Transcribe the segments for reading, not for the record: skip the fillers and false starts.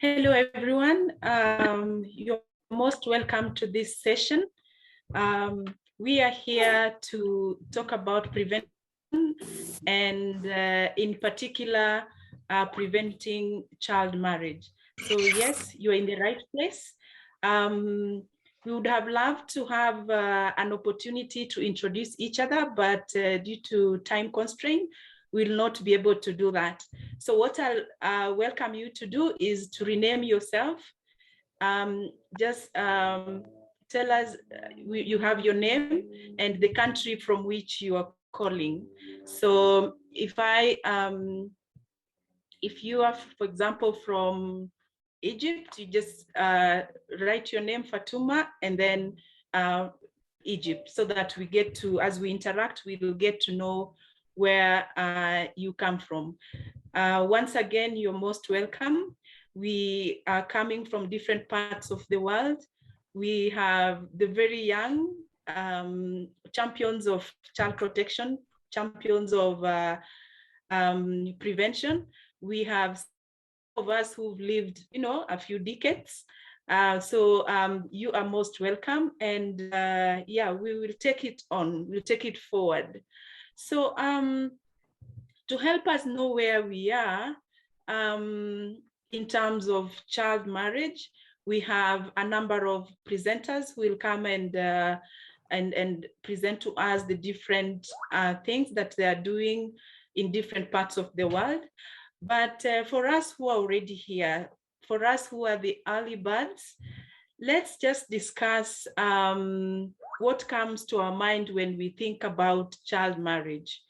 Hello, everyone. You're most welcome to this session. We are here to talk about prevention and in particular, preventing child marriage. So yes, you're in the right place. We would have loved to have an opportunity to introduce each other, but due to time constraint, we'll not be able to do that. So what I'll welcome you to do is to rename yourself. Just tell us you have your name and the country from which you are calling. So if you are, for example, from Egypt, you just write your name, Fatuma, and then Egypt, so that we get to, as we interact, we will get to know where you come from. Once again, you're most welcome. We are coming from different parts of the world. We have the very young champions of child protection, champions of prevention. We have of us who've lived, a few decades. So you are most welcome. And yeah, we will take it on, we'll take it forward. So to help us know where we are in terms of child marriage, we have a number of presenters who will come and present to us the different things that they are doing in different parts of the world. But for us who are already here, for us who are the early birds, let's just discuss what comes to our mind when we think about child marriage.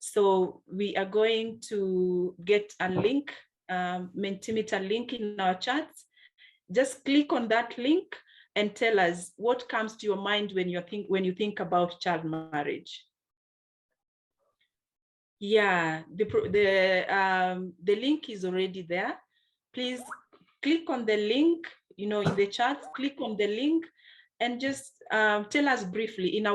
So we are going to get a link, Mentimeter link in our chats. Just click on that link and tell us what comes to your mind when you think about child marriage. Yeah, the link is already there. Please click on the link, in the chat, click on the link and just tell us briefly in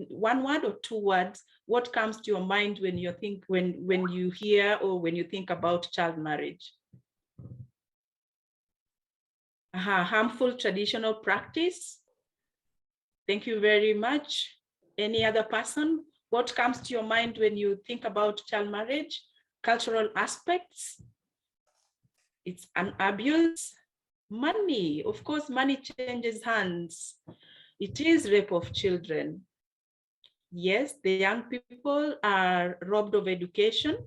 one word or two words, what comes to your mind when you hear or when you think about child marriage. Harmful traditional practice. Thank you very much. Any other person? What comes to your mind when you think about child marriage? Cultural aspects. It's an abuse. Money, of course, money changes hands. It is rape of children. Yes, the young people are robbed of education.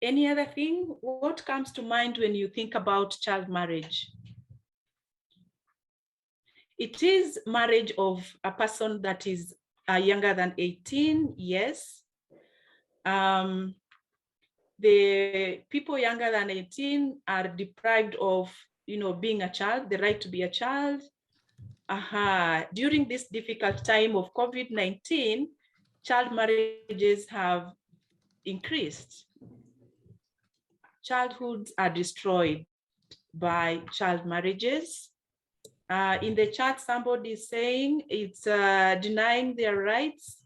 Any other thing? What comes to mind when you think about child marriage? It is marriage of a person that is younger than 18, yes. The people younger than 18 are deprived of, being a child, the right to be a child. During this difficult time of COVID-19, child marriages have increased. Childhoods are destroyed by child marriages. In the chat, somebody is saying it's denying their rights,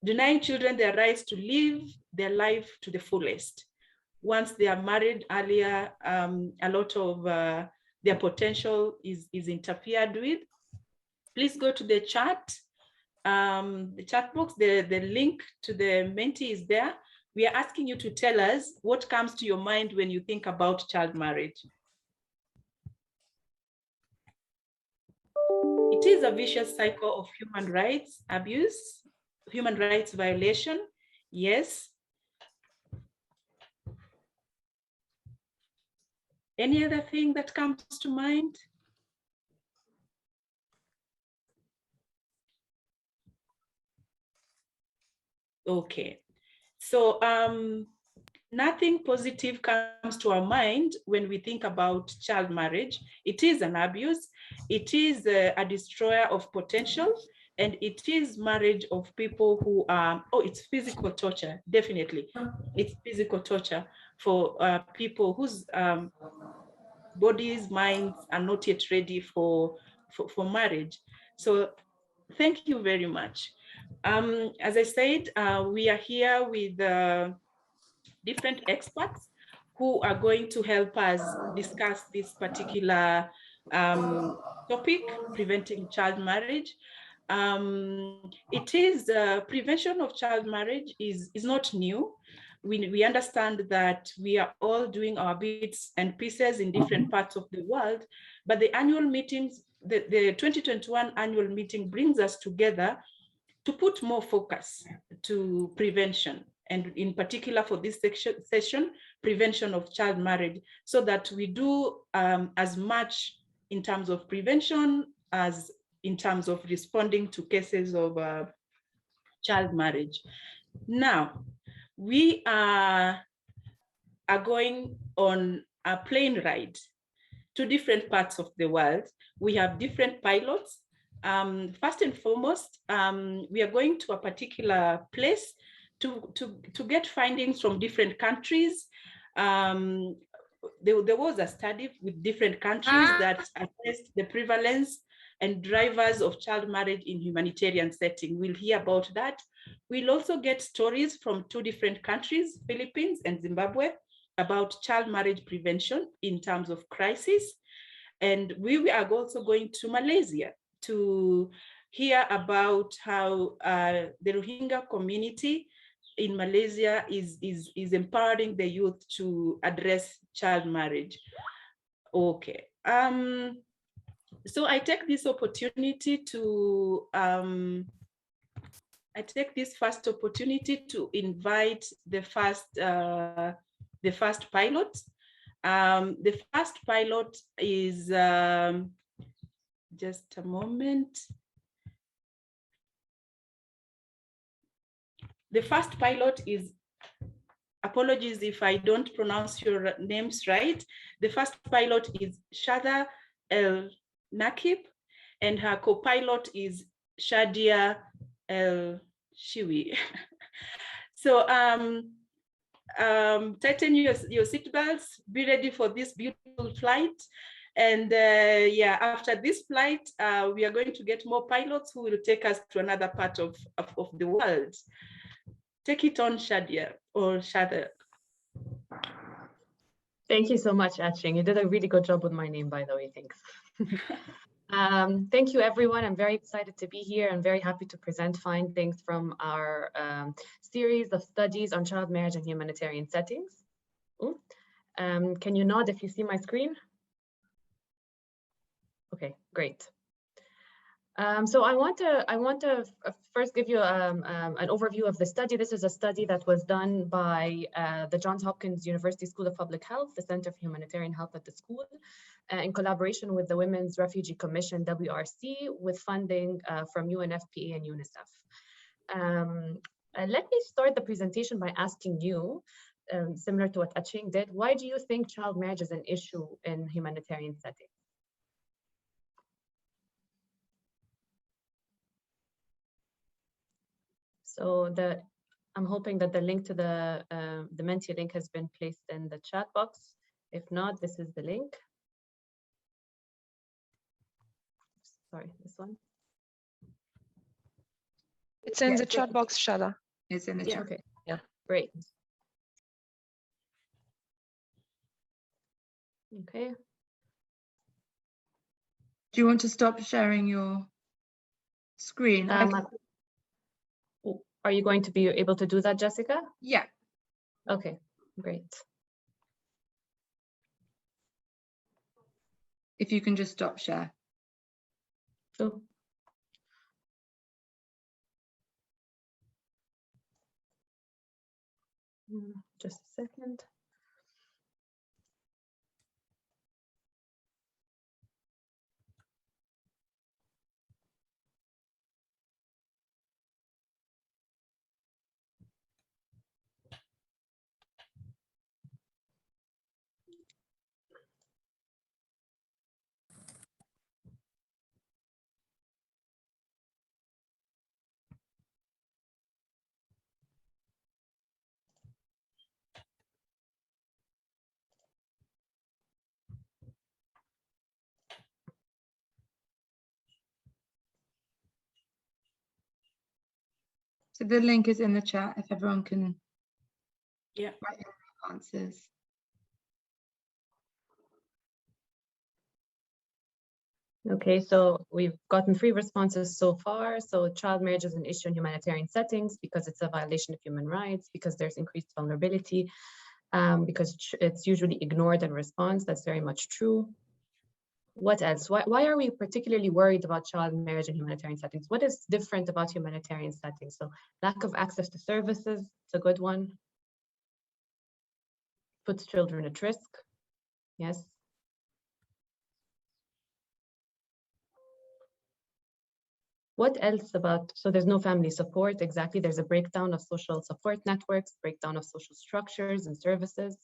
denying children their rights to live their life to the fullest. Once they are married earlier, a lot of their potential is interfered with. Please go to the chat. The chat box, the link to the Menti is there. We are asking you to tell us what comes to your mind when you think about child marriage. It is a vicious cycle of human rights abuse, human rights violation, yes. Any other thing that comes to mind? Okay, so nothing positive comes to our mind when we think about child marriage. It is an abuse, it is a destroyer of potential, and it is marriage of people who are, it's physical torture, definitely. It's physical torture for people whose bodies, minds are not yet ready for marriage. So thank you very much. As I said, we are here with different experts who are going to help us discuss this particular topic, preventing child marriage. It is prevention of child marriage is not new. We understand that we are all doing our bits and pieces in different parts of the world, but the annual meetings, the 2021 annual meeting brings us together to put more focus to prevention, and in particular for this session, prevention of child marriage, so that we do as much in terms of prevention as in terms of responding to cases of child marriage. Now, we are going on a plane ride to different parts of the world. We have different pilots. First and foremost, we are going to a particular place to get findings from different countries. There was a study with different countries that assessed the prevalence and drivers of child marriage in humanitarian setting. We'll hear about that. We'll also get stories from 2 different countries, Philippines and Zimbabwe, about child marriage prevention in terms of crisis. And we are also going to Malaysia to hear about how the Rohingya community in Malaysia is empowering the youth to address child marriage. Okay. So I take this opportunity to I take this first opportunity to invite the first pilot. The first pilot is just a moment. The first pilot is, apologies if I don't pronounce your names right. The first pilot is Shada El Nakib, and her co-pilot is Shadia El Shiwi. So tighten your seatbelts, be ready for this beautiful flight. And yeah, after this flight, we are going to get more pilots who will take us to another part of the world. Take it on, Shadia, or Shada. Thank you so much, Aching. You did a really good job with my name, by the way, thanks. Thank you, everyone. I'm very excited to be here and very happy to present findings from our series of studies on child marriage and humanitarian settings. Can you nod if you see my screen? Okay, great. So I want to first give you an overview of the study. This is a study that was done by the Johns Hopkins University School of Public Health, the Center for Humanitarian Health at the school, in collaboration with the Women's Refugee Commission, WRC, with funding from UNFPA and UNICEF. Let me start the presentation by asking you, similar to what Aching did, why do you think child marriage is an issue in humanitarian settings? So I'm hoping that the link to the Menti link has been placed in the chat box. If not, this is the link. Sorry, this one. It's in the chat box, Shada. It's in the chat. Okay. Yeah. Great. Okay. Do you want to stop sharing your screen? Are you going to be able to do that, Jessica? Yeah. Okay, great. If you can just stop share. So, just a second. So the link is in the chat if everyone can Yeah. Answers. Okay, so we've gotten 3 responses so far. So child marriage is an issue in humanitarian settings because it's a violation of human rights, because there's increased vulnerability, because it's usually ignored in response. That's very much true. What else? Why are we particularly worried about child marriage in humanitarian settings? What is different about humanitarian settings? So lack of access to services, it's a good one. Puts children at risk. Yes. What else about, so there's no family support, exactly. There's a breakdown of social support networks, breakdown of social structures and services.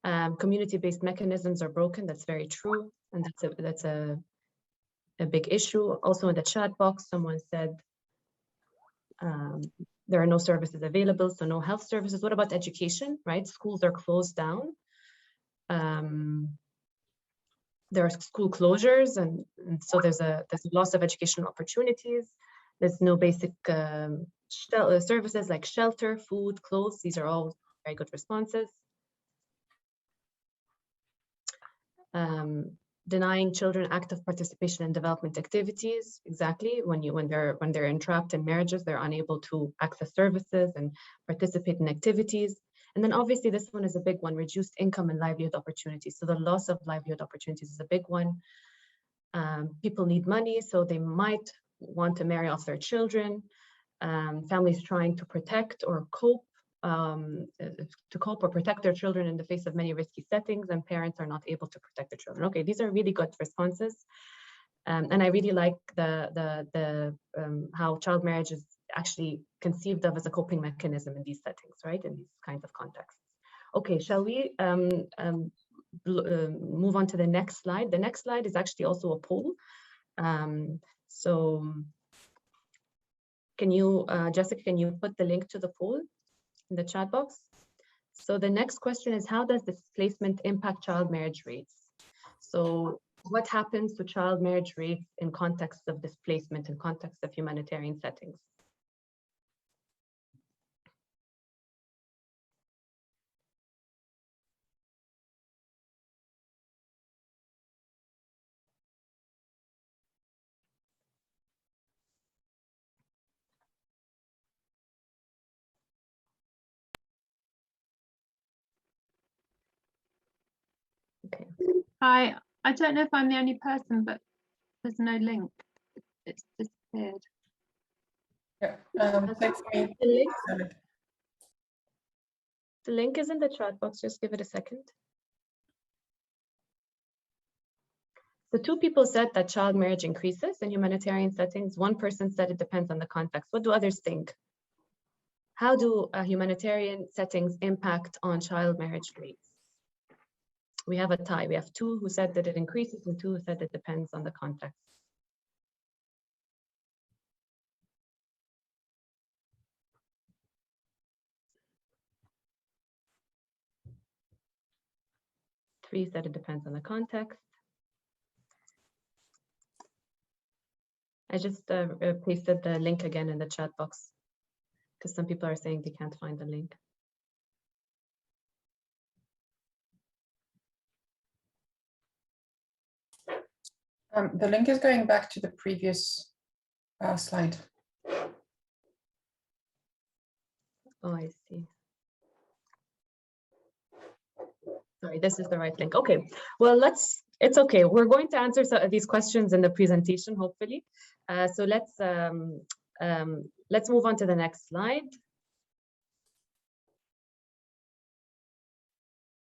Community-based mechanisms are broken, that's very true. And that's a big issue. Also in the chat box, someone said there are no services available, so no health services. What about education, right? Schools are closed down. There are school closures, and so there's a loss of educational opportunities. There's no basic services like shelter, food, clothes. These are all very good responses. Denying children active participation in development activities. Exactly, when they're entrapped in marriages, they're unable to access services and participate in activities. And then obviously this one is a big one, reduced income and livelihood opportunities. So the loss of livelihood opportunities is a big one. People need money, so they might want to marry off their children. Families trying to protect or cope or protect their children in the face of many risky settings, and parents are not able to protect their children. Okay, these are really good responses. And I really like how child marriage is actually conceived of as a coping mechanism in these settings, right? In these kinds of contexts. Okay, shall we move on to the next slide? The next slide is actually also a poll. So can you, Jessica, can you put the link to the poll in the chat box? So the next question is, how does displacement impact child marriage rates? So what happens to child marriage rates in context of displacement, in context of humanitarian settings? Okay. Hi, I don't know if I'm the only person, but there's no link. It's disappeared. Yeah, The link is in the chat box, just give it a second. So 2 people said that child marriage increases in humanitarian settings. 1 person said it depends on the context. What do others think? How do humanitarian settings impact on child marriage rates? We have a tie. We have 2 who said that it increases and 2 who said it depends on the context. Three said it depends on the context. I just pasted the link again in the chat box because some people are saying they can't find the link. The link is going back to the previous slide. Oh, I see. Sorry, this is the right link. Okay, well, it's okay. We're going to answer some of these questions in the presentation, hopefully. So let's move on to the next slide.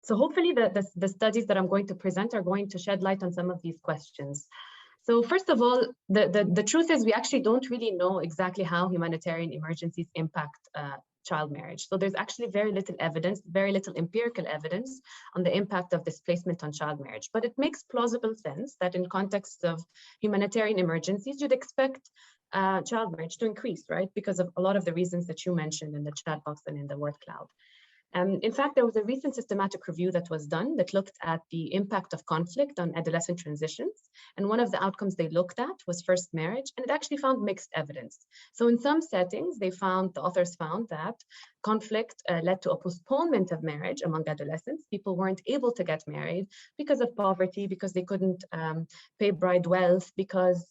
So hopefully the studies that I'm going to present are going to shed light on some of these questions. So first of all, the truth is we actually don't really know exactly how humanitarian emergencies impact child marriage. So there's actually very little evidence, very little empirical evidence on the impact of displacement on child marriage. But it makes plausible sense that in context of humanitarian emergencies, you'd expect child marriage to increase, right? Because of a lot of the reasons that you mentioned in the chat box and in the word cloud. In fact, there was a recent systematic review that was done that looked at the impact of conflict on adolescent transitions. And one of the outcomes they looked at was first marriage, and it actually found mixed evidence. So in some settings, the authors found that conflict led to a postponement of marriage among adolescents. People weren't able to get married because of poverty, because they couldn't pay bride wealth, because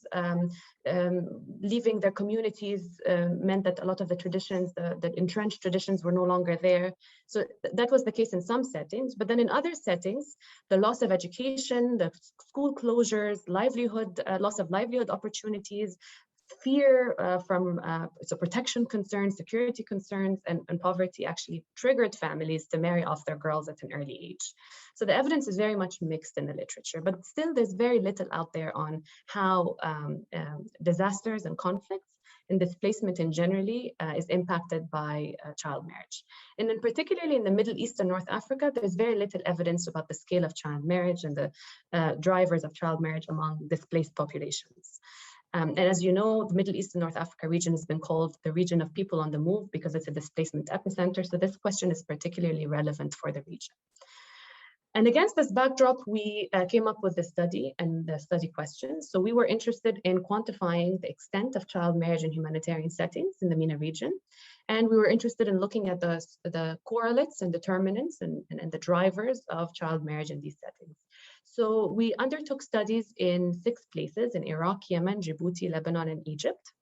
leaving their communities meant that a lot of the traditions, the entrenched traditions, were no longer there. So that was the case in some settings, but then in other settings, the loss of education, the school closures, loss of livelihood opportunities, fear from protection concerns, security concerns, and poverty actually triggered families to marry off their girls at an early age. So the evidence is very much mixed in the literature, but still there's very little out there on how disasters and conflicts and displacement in generally is impacted by child marriage. And then particularly in the Middle East and North Africa, there's very little evidence about the scale of child marriage and the drivers of child marriage among displaced populations. And as you know, the Middle East and North Africa region has been called the region of people on the move because it's a displacement epicenter. So this question is particularly relevant for the region. And against this backdrop, we came up with the study and the study questions. So we were interested in quantifying the extent of child marriage in humanitarian settings in the MENA region. And we were interested in looking at the correlates and determinants and the drivers of child marriage in these settings. So we undertook studies in 6 places, in Iraq, Yemen, Djibouti, Lebanon, and Egypt.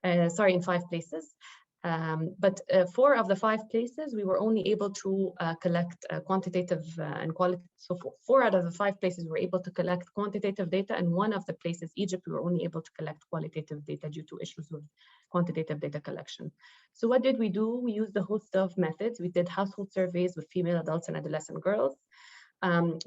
In 5 places. But 4 of the 5 places, we were only able to collect quantitative and quality. So 4 out of the 5 places, we were able to collect quantitative data, and 1 of the places, Egypt, we were only able to collect qualitative data due to issues with quantitative data collection. So what did we do? We used a host of methods. We did household surveys with female adults and adolescent girls.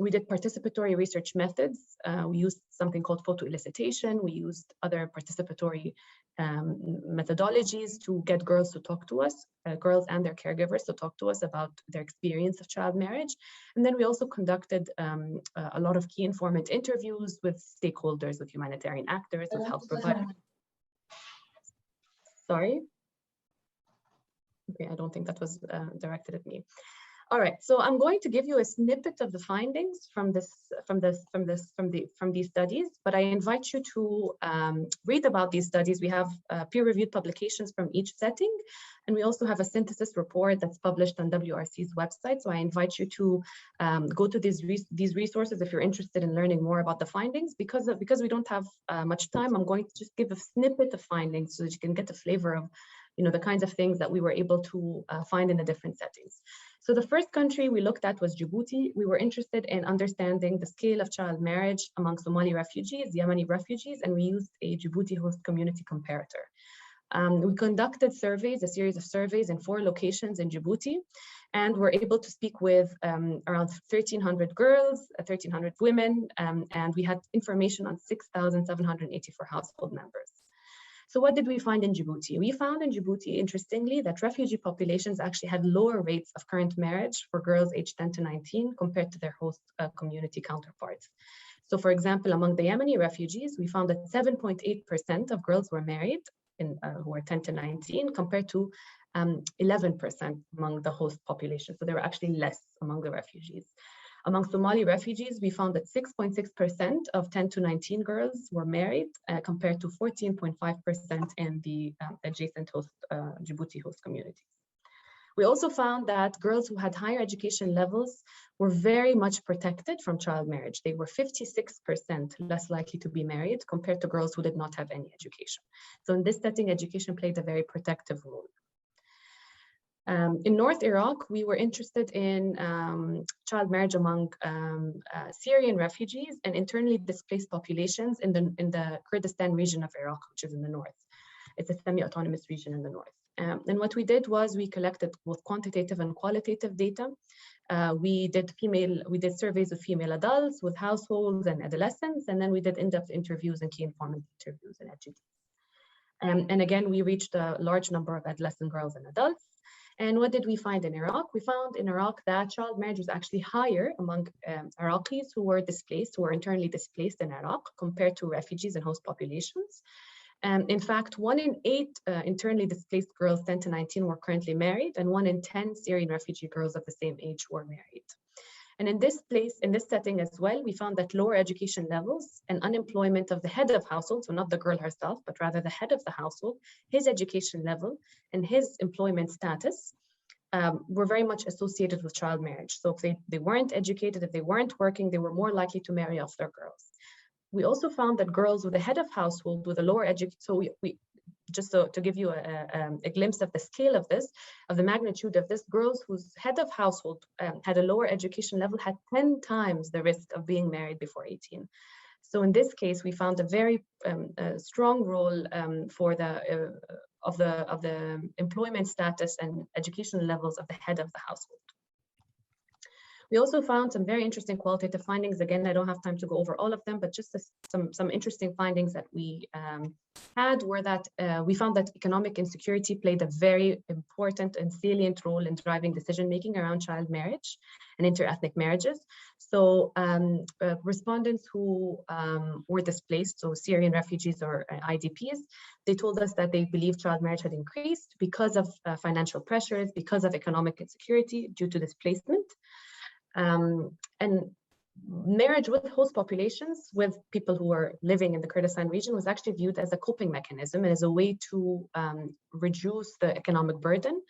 We did participatory research methods. We used something called photo-elicitation. We used other participatory methodologies to get girls to talk to us, girls and their caregivers to talk to us about their experience of child marriage. And then we also conducted a lot of key informant interviews with stakeholders, with humanitarian actors, with health providers. Sorry? Okay, I don't think that was directed at me. All right, so I'm going to give you a snippet of the findings from these studies, but I invite you to read about these studies. We have peer-reviewed publications from each setting, and we also have a synthesis report that's published on WRC's website. So I invite you to go to these resources if you're interested in learning more about the findings. Because we don't have much time, I'm going to just give a snippet of findings so that you can get a flavor of the kinds of things that we were able to find in the different settings. So the first country we looked at was Djibouti. We were interested in understanding the scale of child marriage among Somali refugees, Yemeni refugees, and we used a Djibouti host community comparator. We conducted surveys, a series of surveys in 4 locations in Djibouti, and were able to speak with around 1,300 girls, 1,300 women, and we had information on 6,784 household members. So what did we find in Djibouti? We found in Djibouti, interestingly, that refugee populations actually had lower rates of current marriage for girls aged 10 to 19 compared to their host community counterparts. So for example, among the Yemeni refugees, we found that 7.8% of girls were married who were 10 to 19 compared to 11% among the host population. So there were actually less among the refugees. Among Somali refugees, we found that 6.6% of 10 to 19 girls were married compared to 14.5% in the adjacent Djibouti host communities. We also found that girls who had higher education levels were very much protected from child marriage. They were 56% less likely to be married compared to girls who did not have any education. So in this setting, education played a very protective role. In North Iraq, we were interested in child marriage among Syrian refugees and internally displaced populations in the Kurdistan region of Iraq, which is in the north. It's a semi-autonomous region in the north. And what we did was we collected both quantitative and qualitative data. We did surveys of female adults, with households and adolescents, and then we did in-depth interviews and key informant interviews and education. And again, we reached a large number of adolescent girls and adults. And what did we find in Iraq? We found in Iraq that child marriage was actually higher among Iraqis who were internally displaced in Iraq compared to refugees and host populations. In fact, 1 in 8 internally displaced girls 10 to 19 were currently married, and 1 in 10 Syrian refugee girls of the same age were married. And in this setting as well, we found that lower education levels and unemployment of the head of household, so not the girl herself, but rather the head of the household, his education level and his employment status were very much associated with child marriage. So if they weren't educated, if they weren't working, they were more likely to marry off their girls. We also found that girls with a head of household with a lower education, so we just to give you a glimpse of the scale of this, of the magnitude of this, girls whose head of household had a lower education level had 10 times the risk of being married before 18. So in this case, we found a very strong role for of the employment status and education levels of the head of the household. We also found some very interesting qualitative findings. Again, I don't have time to go over all of them, but just some interesting findings that we had were that we found that economic insecurity played a very important and salient role in driving decision-making around child marriage and interethnic marriages. So respondents who were displaced, so Syrian refugees or IDPs, they told us that they believe child marriage had increased because of financial pressures, because of economic insecurity due to displacement. And marriage with host populations, with people who were living in the Kurdistan region, was actually viewed as a coping mechanism and as a way to reduce the economic burden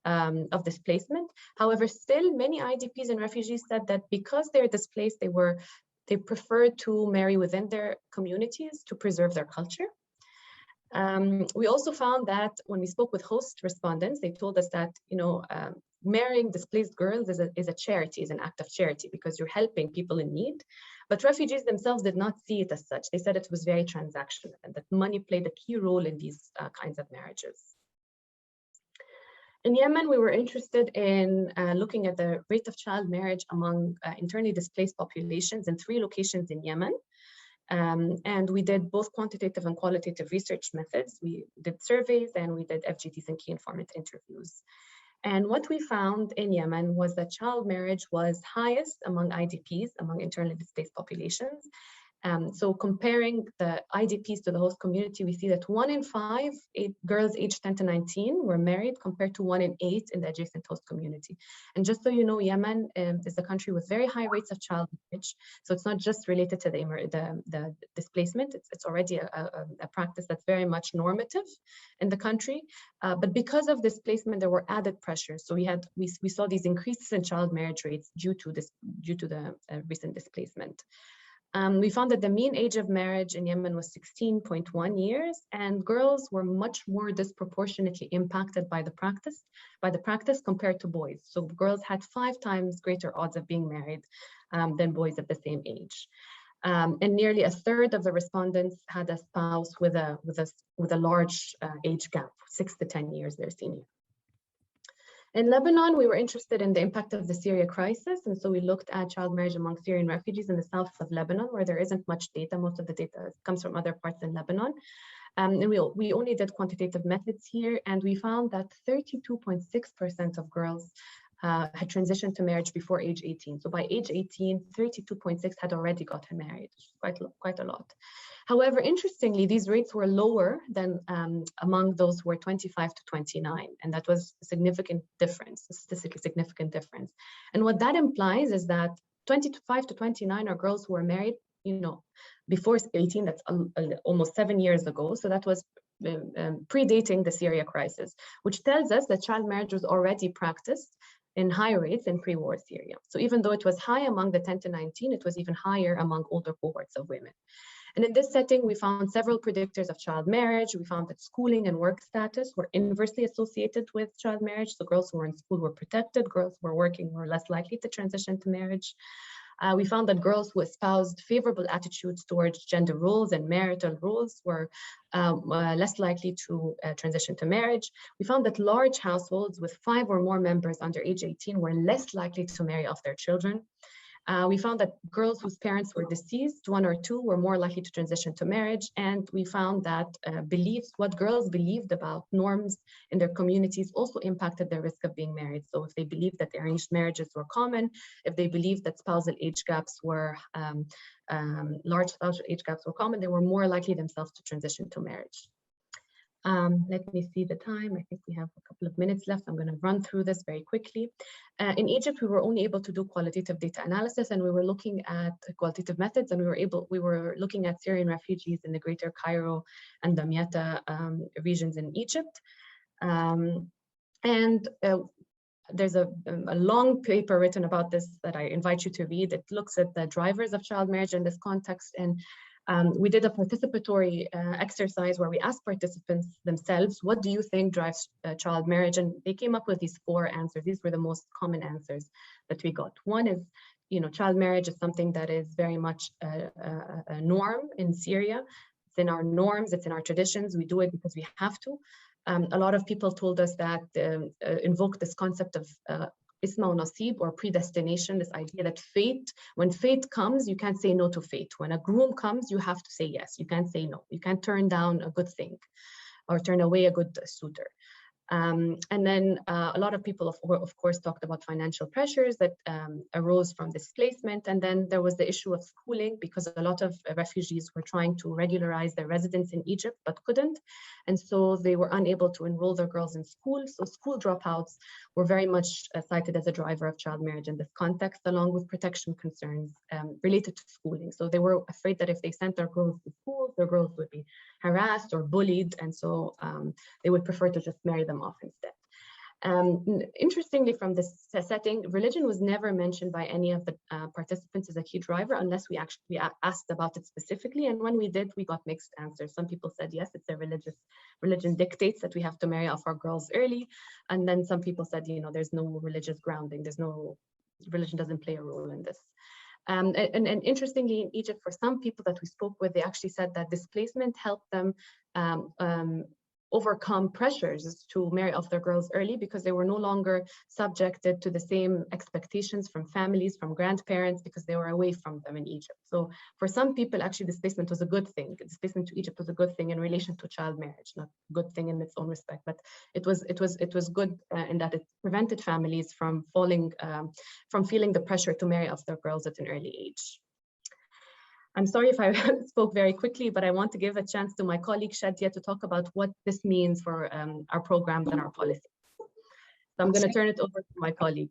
of displacement. However, still many IDPs and refugees said that because they're displaced, they prefer to marry within their communities to preserve their culture. We also found that when we spoke with host respondents, they told us that, marrying displaced girls is a charity, is an act of charity because you're helping people in need. But refugees themselves did not see it as such. They said it was very transactional and that money played a key role in these kinds of marriages. In Yemen, we were interested in looking at the rate of child marriage among internally displaced populations in 3 locations in Yemen. And we did both quantitative and qualitative research methods. We did surveys and we did FGTs and key informant interviews. And what we found in Yemen was that child marriage was highest among IDPs, among internally displaced populations. So comparing the IDPs to the host community, we see that 1 in 5 girls aged 10 to 19 were married compared to 1 in 8 in the adjacent host community. And just so you know, Yemen is a country with very high rates of child marriage. So it's not just related to the displacement. It's already a practice that's very much normative in the country. But because of displacement, there were added pressures. So we saw these increases in child marriage rates due to the recent displacement. We found that the mean age of marriage in Yemen was 16.1 years, and girls were much more disproportionately impacted by the practice compared to boys. So girls had 5 times greater odds of being married than boys of the same age. And nearly a third of the respondents had a spouse with a large age gap, 6 to 10 years their senior. In Lebanon, we were interested in the impact of the Syria crisis. And so we looked at child marriage among Syrian refugees in the south of Lebanon, where there isn't much data. Most of the data comes from other parts in Lebanon. And we only did quantitative methods here. And we found that 32.6% of girls had transitioned to marriage before age 18. So by age 18, 32.6 had already gotten married, quite a lot. However, interestingly, these rates were lower than among those who were 25 to 29, and that was a significant difference, a statistically significant difference. And what that implies is that 25 to 29 are girls who were married, before 18, that's almost 7 years ago. So that was predating the Syria crisis, which tells us that child marriage was already practiced in high rates in pre-war Syria. So even though it was high among the 10 to 19, it was even higher among older cohorts of women. And in this setting, we found several predictors of child marriage. We found that schooling and work status were inversely associated with child marriage. So girls who were in school were protected, girls who were working were less likely to transition to marriage. We found that girls who espoused favorable attitudes towards gender roles and marital roles were less likely to transition to marriage. We found that large households with 5 or more members under age 18 were less likely to marry off their children. We found that girls whose parents were deceased, 1 or 2, were more likely to transition to marriage. And we found that beliefs, what girls believed about norms in their communities also impacted their risk of being married. So if they believed that arranged marriages were common, if they believed that spousal age gaps were, large spousal age gaps were common, they were more likely themselves to transition to marriage. Let me see the time. I think we have a couple of minutes left. I'm going to run through this very quickly. In Egypt, we were only able to do qualitative data analysis, and we were looking at qualitative methods, and we were looking at Syrian refugees in the Greater Cairo and Damietta regions in Egypt. There's a long paper written about this that I invite you to read. It looks at the drivers of child marriage in this context, and we did a participatory exercise where we asked participants themselves, what do you think drives child marriage? And they came up with these 4 answers. These were the most common answers that we got. One is, child marriage is something that is very much a norm in Syria. It's in our norms, it's in our traditions. We do it because we have to. A lot of people told us that invoke this concept of isma wa nasib, or predestination, this idea that fate, when fate comes, you can't say no to fate. When a groom comes, you have to say yes. You can't say no. You can't turn down a good thing or turn away a good suitor. And then a lot of people, of course, talked about financial pressures that arose from displacement. And then there was the issue of schooling, because a lot of refugees were trying to regularize their residence in Egypt, but couldn't. And so they were unable to enroll their girls in school. So school dropouts were very much cited as a driver of child marriage in this context, along with protection concerns related to schooling. So they were afraid that if they sent their girls to school, their girls would be harassed or bullied. And so they would prefer to just marry them off instead. Interestingly, from this setting, religion was never mentioned by any of the participants as a key driver, unless we actually asked about it specifically. And when we did, we got mixed answers. Some people said, yes, it's a religion dictates that we have to marry off our girls early. And then some people said, there's no religious grounding. Religion doesn't play a role in this. And interestingly, in Egypt, for some people that we spoke with, they actually said that displacement helped them overcome pressures to marry off their girls early, because they were no longer subjected to the same expectations from families, from grandparents, because they were away from them in Egypt. So for some people, actually, displacement was a good thing. Displacement to Egypt was a good thing in relation to child marriage, not a good thing in its own respect, but it was good in that it prevented families from feeling the pressure to marry off their girls at an early age. I'm sorry if I spoke very quickly, but I want to give a chance to my colleague Shadia to talk about what this means for our programs and our policies. So I'm going to turn it over to my colleague.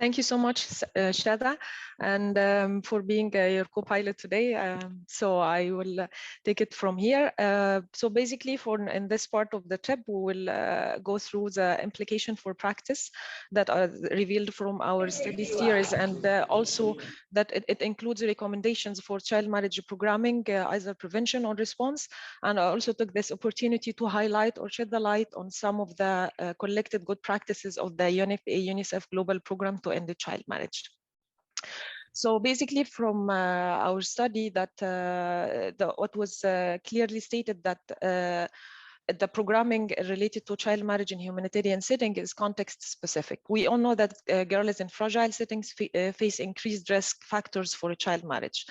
Thank you so much, Shada, and for being your co-pilot today. So I will take it from here. So basically, in this part of the trip, we will go through the implication for practice that are revealed from our study series, and also that it includes recommendations for child marriage programming, either prevention or response. And I also took this opportunity to highlight or shed the light on some of the collected good practices of the UNICEF Global Program to end the child marriage. So basically, from our study, that what was clearly stated that the programming related to child marriage in humanitarian setting is context specific. We all know that girls in fragile settings face increased risk factors for child marriage.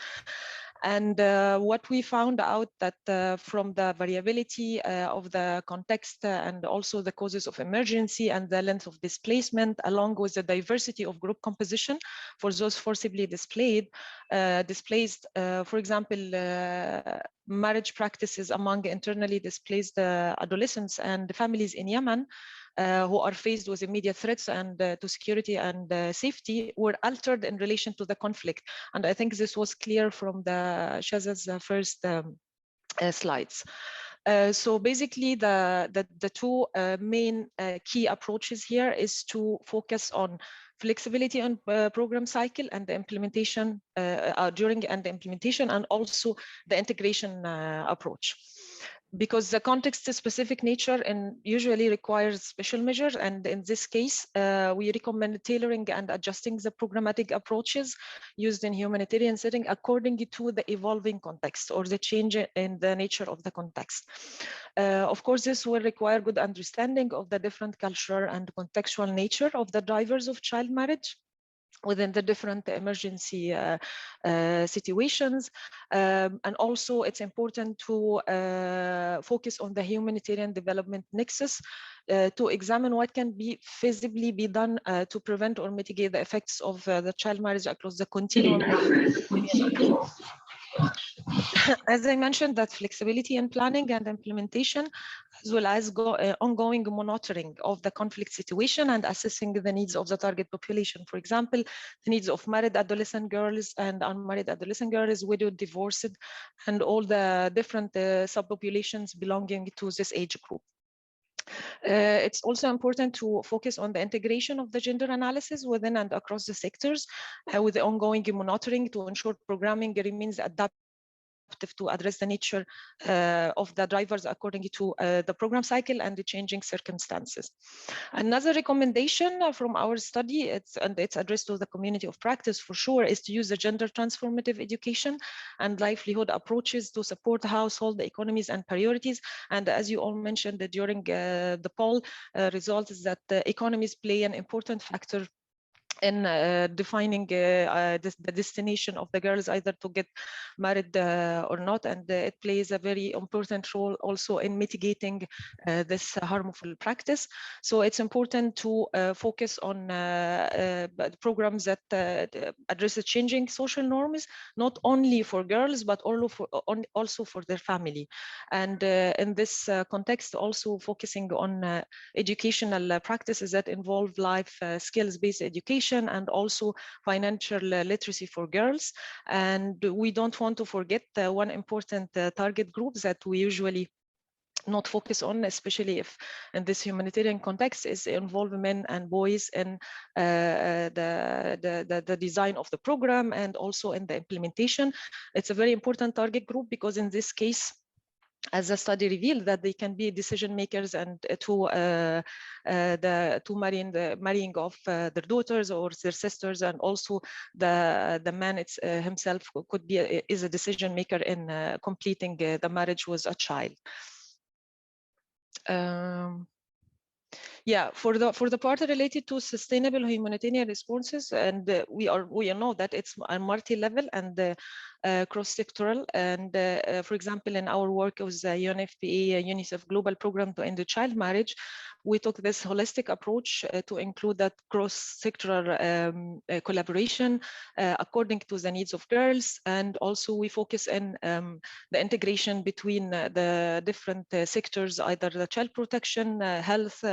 And what we found out that from the variability of the context and also the causes of emergency and the length of displacement, along with the diversity of group composition for those forcibly displaced, for example, marriage practices among internally displaced adolescents and families in Yemen who are faced with immediate threats and to security and safety were altered in relation to the conflict. And I think this was clear from Shaza's first slides. So basically, the two main key approaches here is to focus on flexibility on program cycle and the implementation during and the implementation, and also the integration approach. Because the context-specific nature and usually requires special measures, and in this case, we recommend tailoring and adjusting the programmatic approaches used in humanitarian setting according to the evolving context or the change in the nature of the context. Of course, this will require good understanding of the different cultural and contextual nature of the drivers of child marriage. within the different emergency situations. And also it's important to focus on the humanitarian development nexus to examine what can be feasibly be done to prevent or mitigate the effects of the child marriage across the continuum. As I mentioned, that flexibility in planning and implementation, as well as ongoing monitoring of the conflict situation and assessing the needs of the target population. For example, the needs of married adolescent girls and unmarried adolescent girls, widowed, divorced, and all the different subpopulations belonging to this age group. It's also important to focus on the integration of the gender analysis within and across the sectors with the ongoing monitoring to ensure programming remains adaptive to address the nature of the drivers according to the program cycle and the changing circumstances. Another recommendation from our study, it's addressed to the community of practice for sure, is to use the gender transformative education and livelihood approaches to support household economies and priorities. And as you all mentioned during the poll, result is that economies play an important factor in defining the destination of the girls, either to get married or not, and it plays a very important role also in mitigating this harmful practice. So it's important to focus on programs that address the changing social norms, not only for girls, but also for their family. And in this context, also focusing on educational practices that involve life skills-based education and also financial literacy for girls. And we don't want to forget one important target group that we usually not focus on, especially if in this humanitarian context, is involve men and boys in the design of the program and also in the implementation. It's a very important target group because in this case, as the study revealed, that they can be decision makers and to marrying of their daughters or their sisters, and also the man himself could be is a decision maker in completing the marriage with a child. Yeah, for the part related to sustainable humanitarian responses, and we know that it's a multi-level and cross-sectoral. And for example, in our work with UNFPA, UNICEF Global Program to End the Child Marriage, we took this holistic approach to include that cross-sectoral collaboration according to the needs of girls. And also we focus in the integration between the different sectors, either the child protection, health,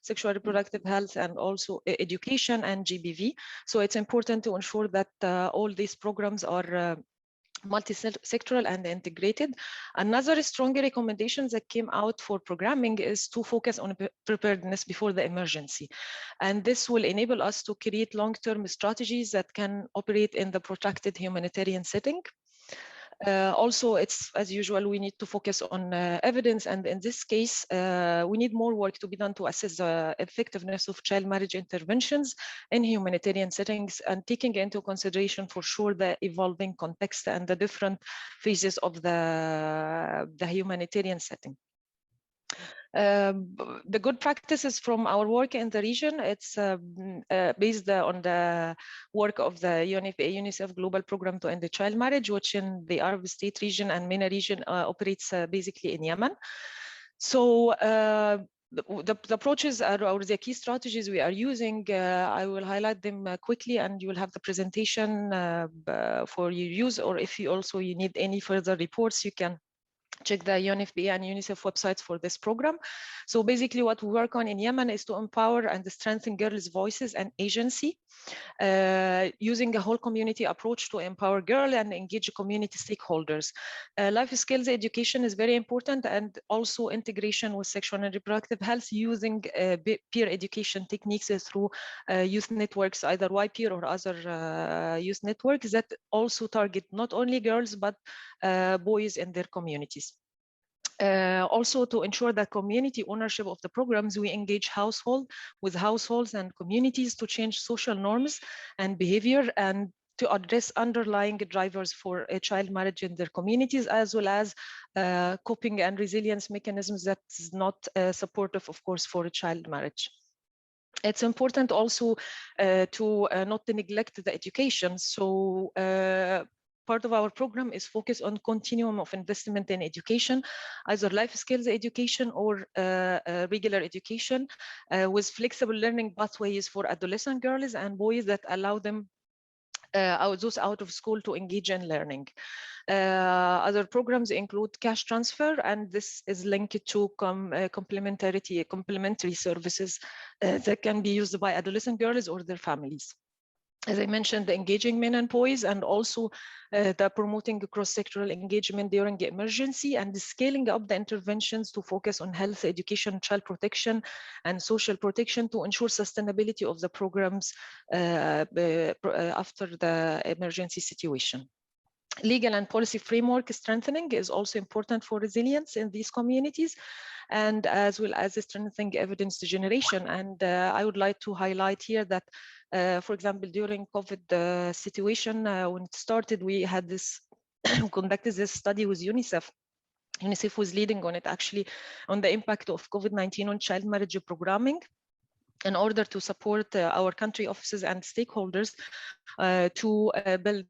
sexual reproductive health, and also education and GBV. So it's important to ensure that all these programs are multi-sectoral and integrated. Another strong recommendation that came out for programming is to focus on preparedness before the emergency. And this will enable us to create long-term strategies that can operate in the protracted humanitarian setting. Also, it's as usual, we need to focus on evidence, and in this case, we need more work to be done to assess the effectiveness of child marriage interventions in humanitarian settings, and taking into consideration for sure the evolving context and the different phases of the humanitarian setting. The good practices from our work in the region, it's based on the work of the UNFPA UNICEF Global Program to End the Child Marriage, which in the Arab State region and MENA region operates basically in Yemen. So the approaches or the key strategies we are using, I will highlight them quickly, and you will have the presentation for your use, or if you need any further reports, you can check the UNFPA and UNICEF websites for this program. So basically what we work on in Yemen is to empower and strengthen girls' voices and agency, using a whole community approach to empower girls and engage community stakeholders. Life skills education is very important, and also integration with sexual and reproductive health, using peer education techniques through youth networks, either YPeer or other youth networks that also target not only girls, but boys in their communities. Also, to ensure that community ownership of the programs, we engage households and communities to change social norms and behavior, and to address underlying drivers for a child marriage in their communities, as well as coping and resilience mechanisms that is not supportive, of course, for a child marriage. It's important also to not neglect the education. So part of our program is focused on continuum of investment in education, either life skills education or regular education, with flexible learning pathways for adolescent girls and boys that allow them those out of school to engage in learning. Other programs include cash transfer, and this is linked to complementary services that can be used by adolescent girls or their families. As I mentioned, the engaging men and boys, and also the promoting cross-sectoral engagement during emergency, and the scaling up the interventions to focus on health, education, child protection, and social protection to ensure sustainability of the programs after the emergency situation. Legal and policy framework strengthening is also important for resilience in these communities, and as well as strengthening evidence generation. And I would like to highlight here that, for example, during COVID situation, when it started, we had this conducted this study with UNICEF. UNICEF was leading on it, actually, on the impact of COVID-19 on child marriage programming, in order to support our country offices and stakeholders to build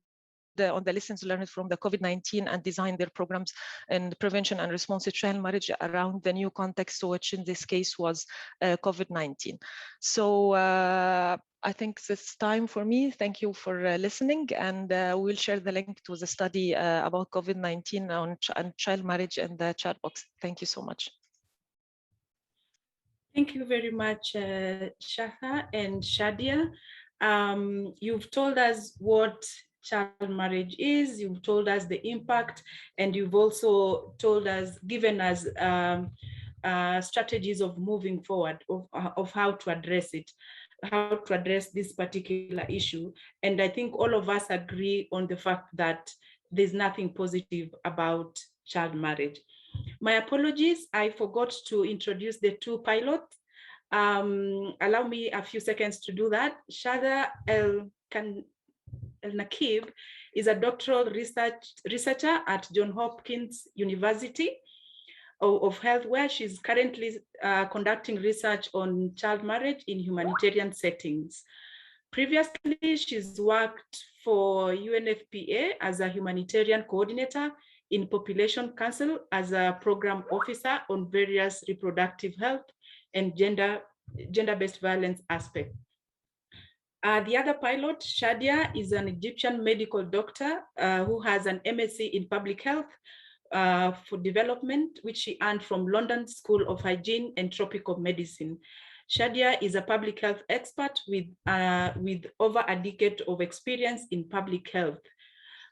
on the lessons learned from the COVID-19 and design their programs in prevention and response to child marriage around the new context, which in this case was COVID-19. So I think it's time for me. Thank you for listening, and we'll share the link to the study about COVID-19 on child marriage in the chat box. Thank you so much. Thank you very much, Shatha and Shadia. You've told us what child marriage is, you've told us the impact, and you've also told us, given us strategies of moving forward, of how to address it, how to address this particular issue. And I think all of us agree on the fact that there's nothing positive about child marriage. My apologies, I forgot to introduce the two pilots. Allow me a few seconds to do that. Shada El-Nakib is a doctoral researcher at Johns Hopkins University of Health, where she's currently conducting research on child marriage in humanitarian settings. Previously, she's worked for UNFPA as a humanitarian coordinator, in Population Council as a program officer on various reproductive health and gender-based violence aspects. The other pilot, Shadia, is an Egyptian medical doctor who has an MSc in public health for development, which she earned from London School of Hygiene and Tropical Medicine. Shadia is a public health expert with over a decade of experience in public health.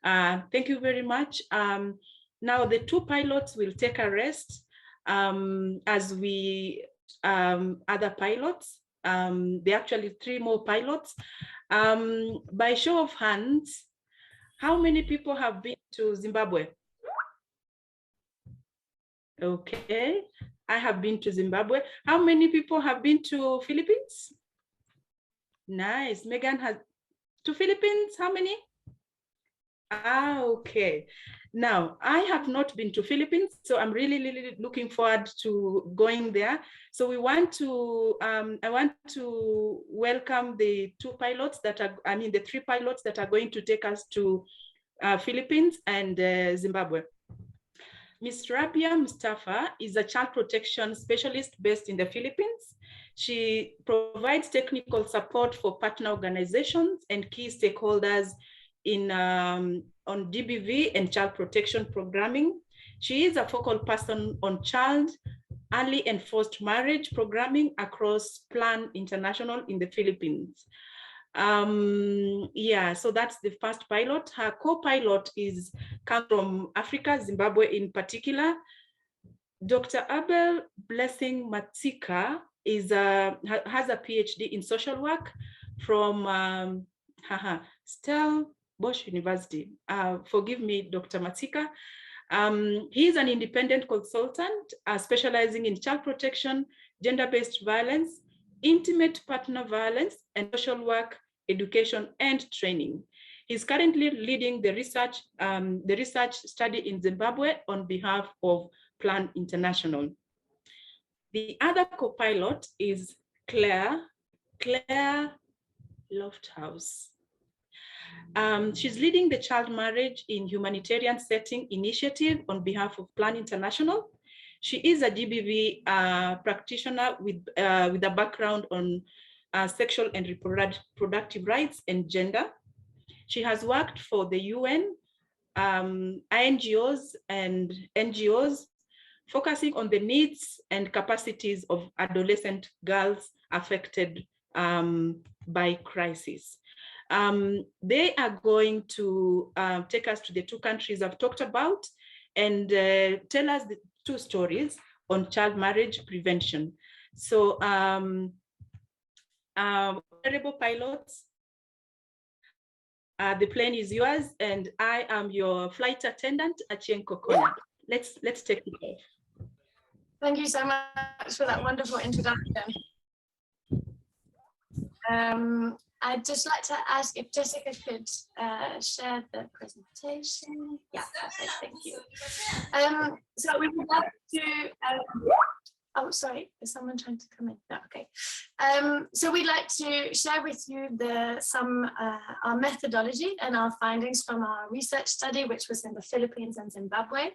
Thank you very much. Now the two pilots will take a rest as we other pilots. There are actually three more pilots. By show of hands, how many people have been to Zimbabwe? Okay, I have been to Zimbabwe. How many people have been to Philippines? Nice. Megan has to Philippines. How many? Okay. Now, I have not been to Philippines, so I'm really looking forward to going there. So we want to, I want to welcome the two pilots that are, the three pilots that are going to take us to Philippines and Zimbabwe. Ms. Rabia Mustafa is a child protection specialist based in the Philippines. She provides technical support for partner organizations and key stakeholders in on DBV and child protection programming. She is a focal person on child, early and forced marriage programming across Plan International in the Philippines. Yeah, so that's the first pilot. Her co-pilot comes from Africa, Zimbabwe in particular. Dr. Abel Blessing Matsika has a PhD in social work from Stellenbosch University. Forgive me, Dr. Matsika. He is an independent consultant specializing in child protection, gender-based violence, intimate partner violence, and social work, education, and training. He's currently leading the research study in Zimbabwe on behalf of Plan International. The other co-pilot is Claire Claire Lofthouse. She's leading the Child Marriage in Humanitarian Setting initiative on behalf of Plan International. She is a GBV practitioner with a background on sexual and reproductive rights and gender. She has worked for the UN, INGOs and NGOs, focusing on the needs and capacities of adolescent girls affected by crisis. They are going to take us to the two countries I've talked about and tell us the two stories on child marriage prevention. So, honorable pilots, the plane is yours, and I am your flight attendant, Achieng Kokona. Let's take it off. Thank you so much for that wonderful introduction. I'd just like to ask if Jessica could share the presentation. Yeah, perfect, thank you. So we would like to, oh, sorry, is someone trying to come in? No, okay. So we'd like to share with you our methodology and our findings from our research study, which was in the Philippines and Zimbabwe.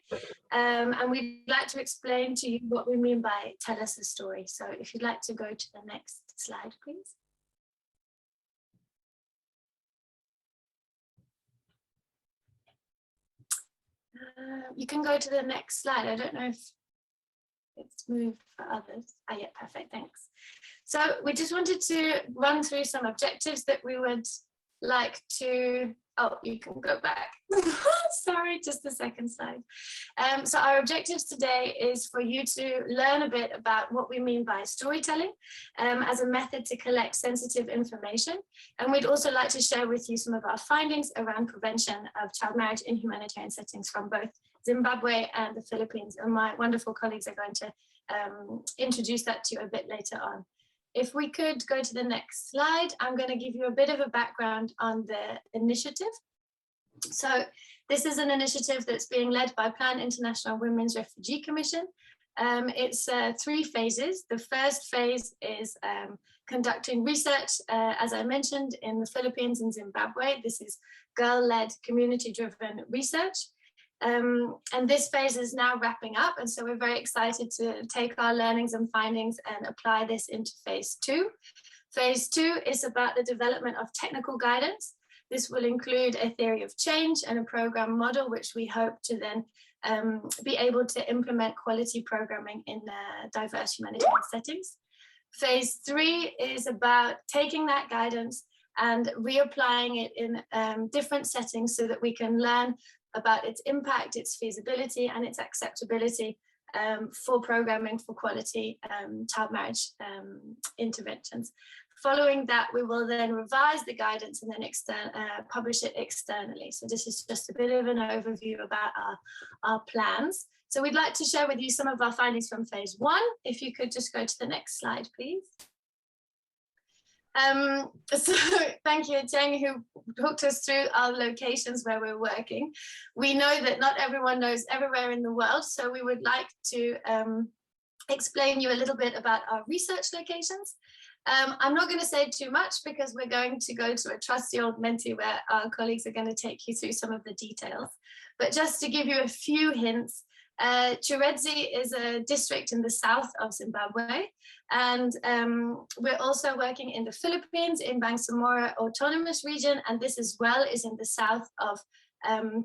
And we'd like to explain to you what we mean by tell us a story. So if you'd like to go to the next slide, please. You can go to the next slide. I don't know if it's moved for others. Ah, yeah, perfect, thanks. So we just wanted to run through some objectives that we would like to, oh, you can go back. Sorry, just the second slide. So our objectives today is for you to learn a bit about what we mean by storytelling as a method to collect sensitive information. And we'd also like to share with you some of our findings around prevention of child marriage in humanitarian settings from both Zimbabwe and the Philippines. And my wonderful colleagues are going to introduce that to you a bit later on. If we could go to the next slide, I'm going to give you a bit of a background on the initiative. So this is an initiative that's being led by Plan International Women's Refugee Commission. It's 3 phases. The first phase is conducting research, as I mentioned, in the Philippines and Zimbabwe. This is girl-led, community-driven research. And this phase is now wrapping up. And so we're very excited to take our learnings and findings and apply this into phase 2. Phase 2 is about the development of technical guidance. This will include a theory of change and a program model, which we hope to then be able to implement quality programming in diverse humanitarian settings. Phase 3 is about taking that guidance and reapplying it in different settings so that we can learn about its impact, its feasibility, and its acceptability for programming for quality child marriage interventions. Following that, we will then revise the guidance and then publish it externally. So this is just a bit of an overview about our plans. So we'd like to share with you some of our findings from phase 1. If you could just go to the next slide, please. So thank you, Cheng, who talked us through our locations where we're working. We know that not everyone knows everywhere in the world, so we would like to explain you a little bit about our research locations. I'm not going to say too much because we're going to go to a trusty old Menti where our colleagues are going to take you through some of the details. But just to give you a few hints, Chiredzi is a district in the south of Zimbabwe, and we're also working in the Philippines in Bangsamoro Autonomous Region, and this as well is in the south of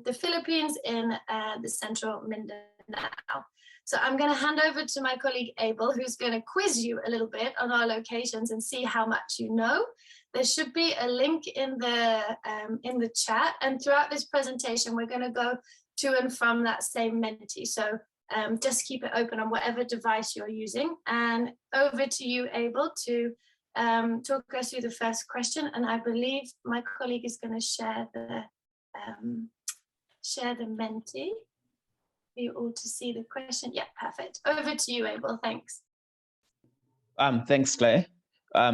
the Philippines in the central Mindanao. So I'm going to hand over to my colleague Abel, who's going to quiz you a little bit on our locations and see how much you know. There should be a link in the chat, and throughout this presentation, we're going to go to and from that same Menti. So just keep it open on whatever device you're using. And over to you, Abel, to talk us through the first question. And I believe my colleague is going to share the Menti for you all to see the question. Yeah, perfect. Over to you, Abel. Thanks. Thanks, Claire.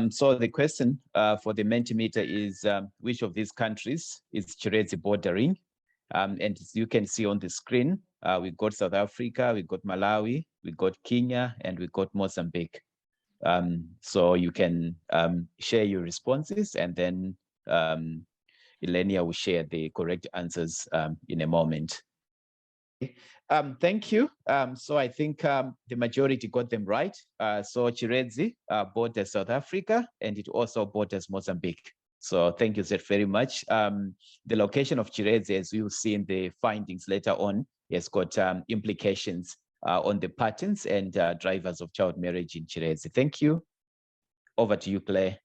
So the question for the Mentimeter is which of these countries is Chiredzi bordering? And as you can see on the screen, we got South Africa, we got Malawi, we got Kenya, and we got Mozambique. So you can share your responses, and then Elenia will share the correct answers in a moment. Thank you. So I think the majority got them right. So Chirezi borders South Africa, and it also borders Mozambique. So thank you, Zed, very much. The location of Chirezi, as you'll see in the findings later on, has got implications on the patterns and drivers of child marriage in Chirezi. Thank you. Over to you, Claire.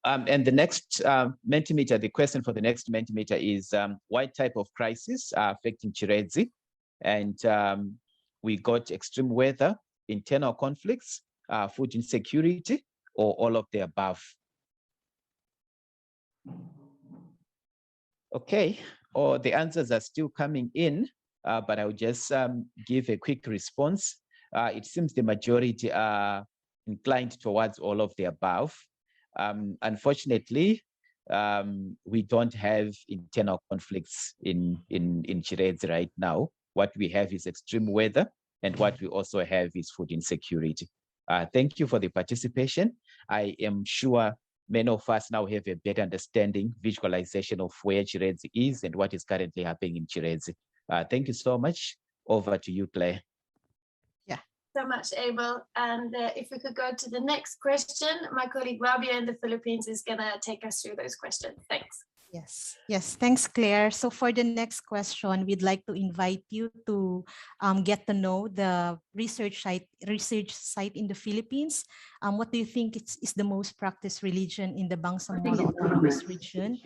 And the next Mentimeter, the question for the next Mentimeter is what type of crisis are affecting Chirezi? And we got extreme weather, internal conflicts, food insecurity, or all of the above. Okay, or the answers are still coming in, but I'll just give a quick response. It seems the majority are inclined towards all of the above. Unfortunately, we don't have internal conflicts in Chirezi right now. What we have is extreme weather, and what we also have is food insecurity. Thank you for the participation. I am sure many of us now have a better understanding, visualization of where Chirezi is and what is currently happening in Chirezi. Thank you so much. Over to you, Claire. So much, Abel. And if we could go to the next question, my colleague Rabia in the Philippines is going to take us through those questions. Thanks. Yes, thanks, Claire. So for the next question, we'd like to invite you to get to know the research site in the Philippines. What do you think is the most practiced religion in the Bangsamoro Autonomous Region?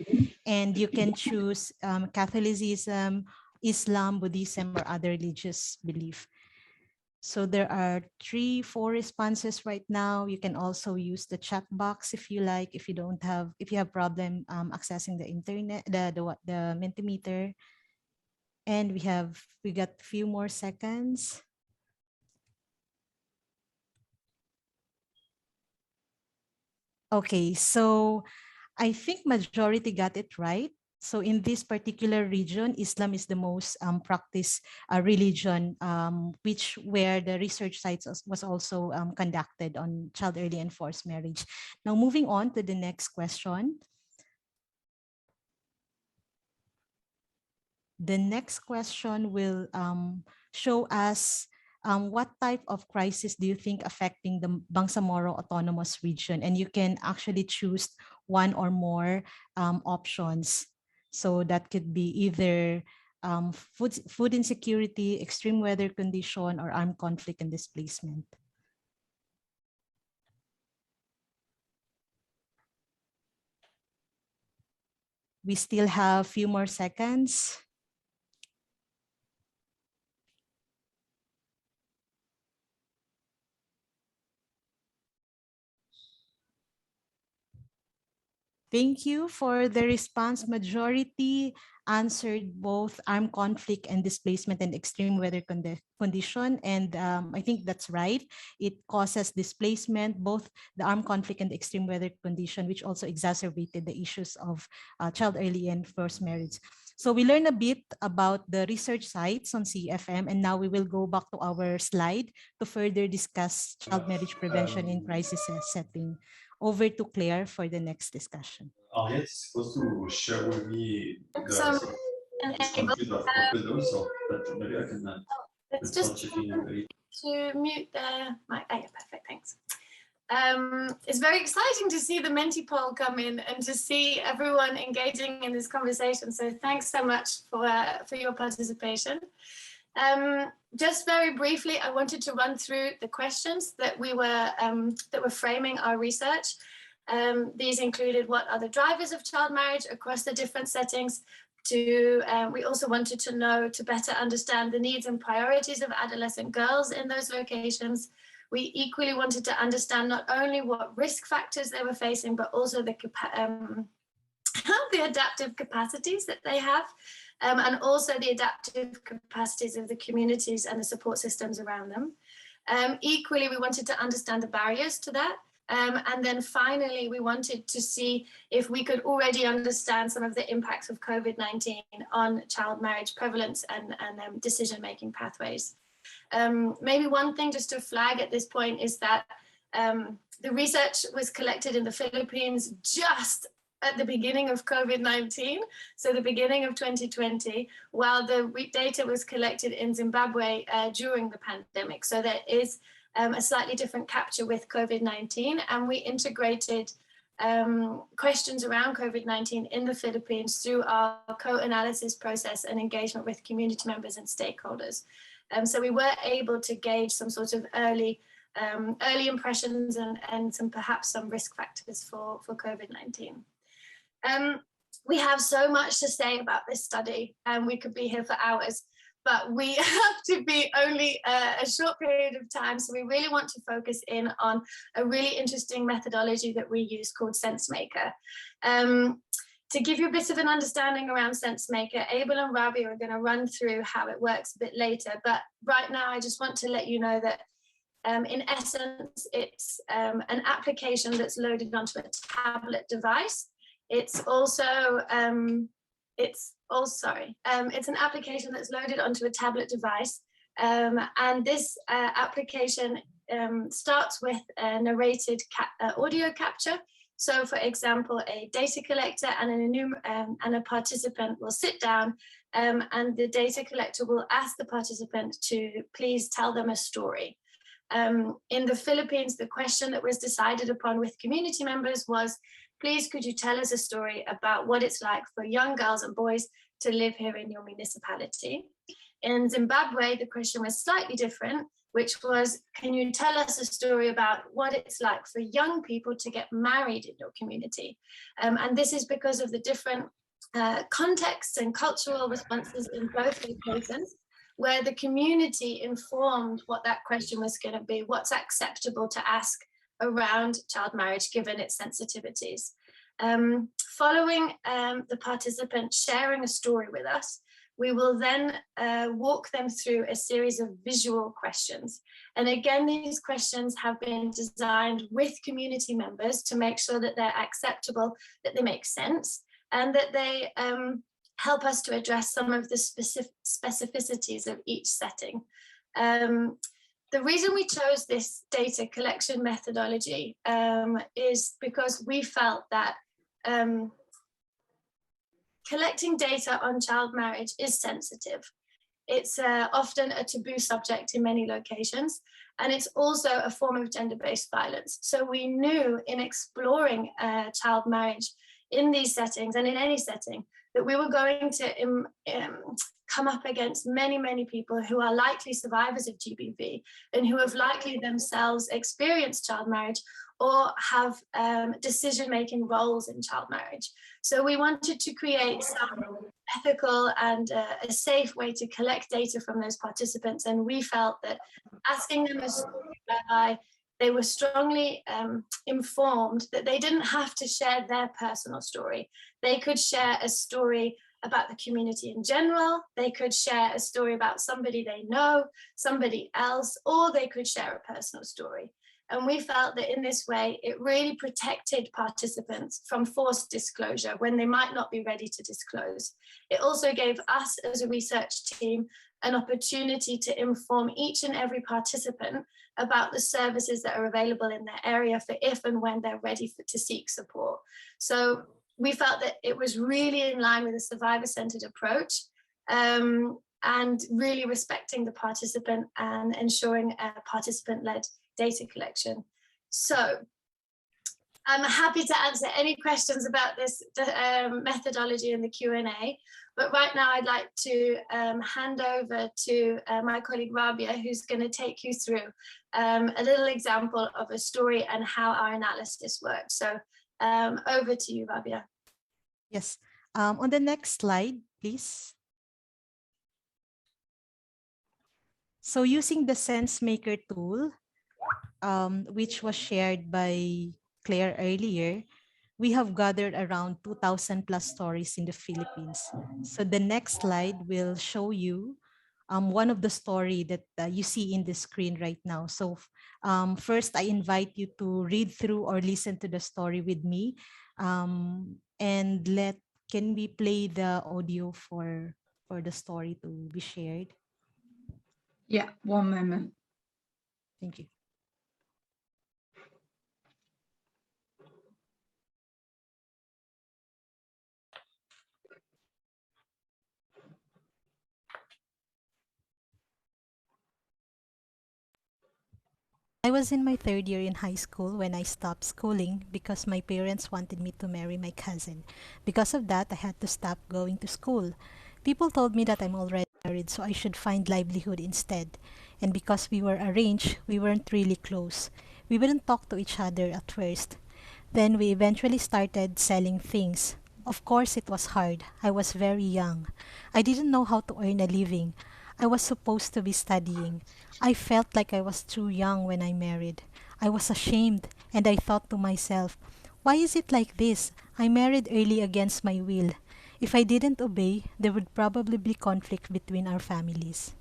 And you can choose Catholicism, Islam, Buddhism, or other religious belief. So there are 3-4 responses right now. You can also use the chat box if you like, if you have problem accessing the internet, the Mentimeter. And we got a few more seconds. Okay, so I think majority got it right. So in this particular region, Islam is the most practiced religion, where the research sites was also conducted on child early and forced marriage. Now moving on to the next question. The next question will show us what type of crisis do you think affecting the Bangsamoro Autonomous Region? And you can actually choose one or more options. So that could be either food insecurity, extreme weather condition, or armed conflict and displacement. We still have a few more seconds. Thank you for the response. Majority answered both armed conflict and displacement and extreme weather condition. And I think that's right. It causes displacement, both the armed conflict and the extreme weather condition, which also exacerbated the issues of child early and forced marriage. So we learned a bit about the research sites on CFM, and now we will go back to our slide to further discuss child marriage prevention in crisis setting. Over to Claire for the next discussion. Henriette is supposed to share with me Let's just to mute the mic. Oh, yeah, perfect, thanks. It's very exciting to see the Menti poll come in and to see everyone engaging in this conversation. So thanks so much for your participation. Just very briefly, I wanted to run through the questions that were framing our research. These included what are the drivers of child marriage across the different settings. We also wanted to know to better understand the needs and priorities of adolescent girls in those locations. We equally wanted to understand not only what risk factors they were facing, but also the adaptive capacities that they have. And also the adaptive capacities of the communities and the support systems around them. Equally, we wanted to understand the barriers to that. And then finally, we wanted to see if we could already understand some of the impacts of COVID-19 on child marriage prevalence and decision-making pathways. Maybe one thing just to flag at this point is that the research was collected in the Philippines just at the beginning of COVID-19, so the beginning of 2020, while the data was collected in Zimbabwe during the pandemic. So there is a slightly different capture with COVID-19, and we integrated questions around COVID-19 in the Philippines through our co-analysis process and engagement with community members and stakeholders. So we were able to gauge some sort of early impressions and perhaps some risk factors for COVID-19. We have so much to say about this study, and we could be here for hours, but we have to be only a short period of time. So we really want to focus in on a really interesting methodology that we use called SenseMaker. To give you a bit of an understanding around SenseMaker, Abel and Rabia are going to run through how it works a bit later. But right now, I just want to let you know that in essence, it's an application that's loaded onto a tablet device. It's also, it's an application that's loaded onto a tablet device. And this application starts with a narrated audio capture. So for example, a data collector and a participant will sit down and the data collector will ask the participant to please tell them a story. In the Philippines, the question that was decided upon with community members was, please could you tell us a story about what it's like for young girls and boys to live here in your municipality? In Zimbabwe, the question was slightly different, which was, can you tell us a story about what it's like for young people to get married in your community? And this is because of the different contexts and cultural responses in both locations, where the community informed what that question was going to be, what's acceptable to ask around child marriage, given its sensitivities. Following the participant sharing a story with us, we will then walk them through a series of visual questions. And again, these questions have been designed with community members to make sure that they're acceptable, that they make sense, and that they help us to address some of the specificities of each setting. The reason we chose this data collection methodology is because we felt that collecting data on child marriage is sensitive. It's often a taboo subject in many locations, and it's also a form of gender-based violence. So we knew in exploring child marriage in these settings and in any setting that we were going to come up against many people who are likely survivors of GBV and who have likely themselves experienced child marriage or have decision-making roles in child marriage. So we wanted to create some ethical and a safe way to collect data from those participants. And we felt that asking them a story whereby they were strongly informed that they didn't have to share their personal story. They could share a story about the community in general, they could share a story about somebody they know, somebody else, or they could share a personal story. And we felt that in this way, it really protected participants from forced disclosure when they might not be ready to disclose. It also gave us as a research team an opportunity to inform each and every participant about the services that are available in their area for if and when they're ready to seek support. So we felt that it was really in line with a survivor-centered approach and really respecting the participant and ensuring a participant-led data collection. So I'm happy to answer any questions about this methodology in the Q&A, but right now I'd like to hand over to my colleague Rabia, who's going to take you through a little example of a story and how our analysis works. So over to you, Rabia. Yes, on the next slide, please. So using the SenseMaker tool, which was shared by Claire earlier, we have gathered around 2,000 plus stories in the Philippines. So the next slide will show you one of the story that you see in the screen right now. So first, I invite you to read through or listen to the story with me. And can we play the audio for the story to be shared? Yeah, one moment. Thank you. I was in my third year in high school when I stopped schooling because my parents wanted me to marry my cousin. Because of that, I had to stop going to school. People told me that I'm already married, so I should find livelihood instead. And because we were arranged, we weren't really close. We wouldn't talk to each other at first. Then we eventually started selling things. Of course, it was hard. I was very young. I didn't know how to earn a living. I was supposed to be studying. I felt like I was too young when I married. I was ashamed, and I thought to myself, why is it like this? I married early against my will. If I didn't obey, there would probably be conflict between our families.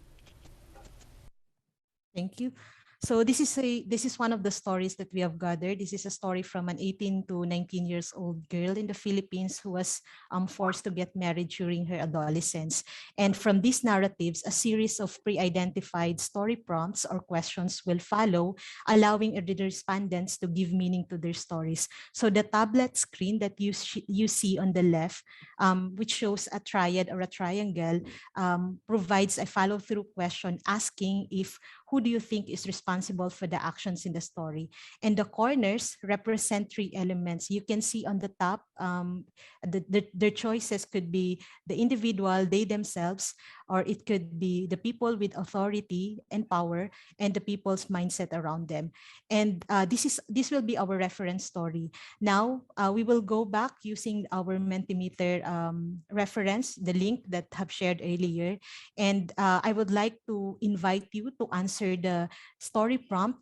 Thank you. So this is one of the stories that we have gathered. This is a story from an 18 to 19 years old girl in the Philippines who was forced to get married during her adolescence. And from these narratives, a series of pre-identified story prompts or questions will follow, allowing the respondents to give meaning to their stories. So the tablet screen that you see on the left, which shows a triad or a triangle, provides a follow-through question asking if who do you think is responsible for the actions in the story? And the corners represent three elements. You can see on the top, their choices could be the individual, they themselves, or it could be the people with authority and power, and the people's mindset around them. And this will be our reference story. Now, we will go back using our Mentimeter reference, the link that have shared earlier. And I would like to invite you to answer the story prompt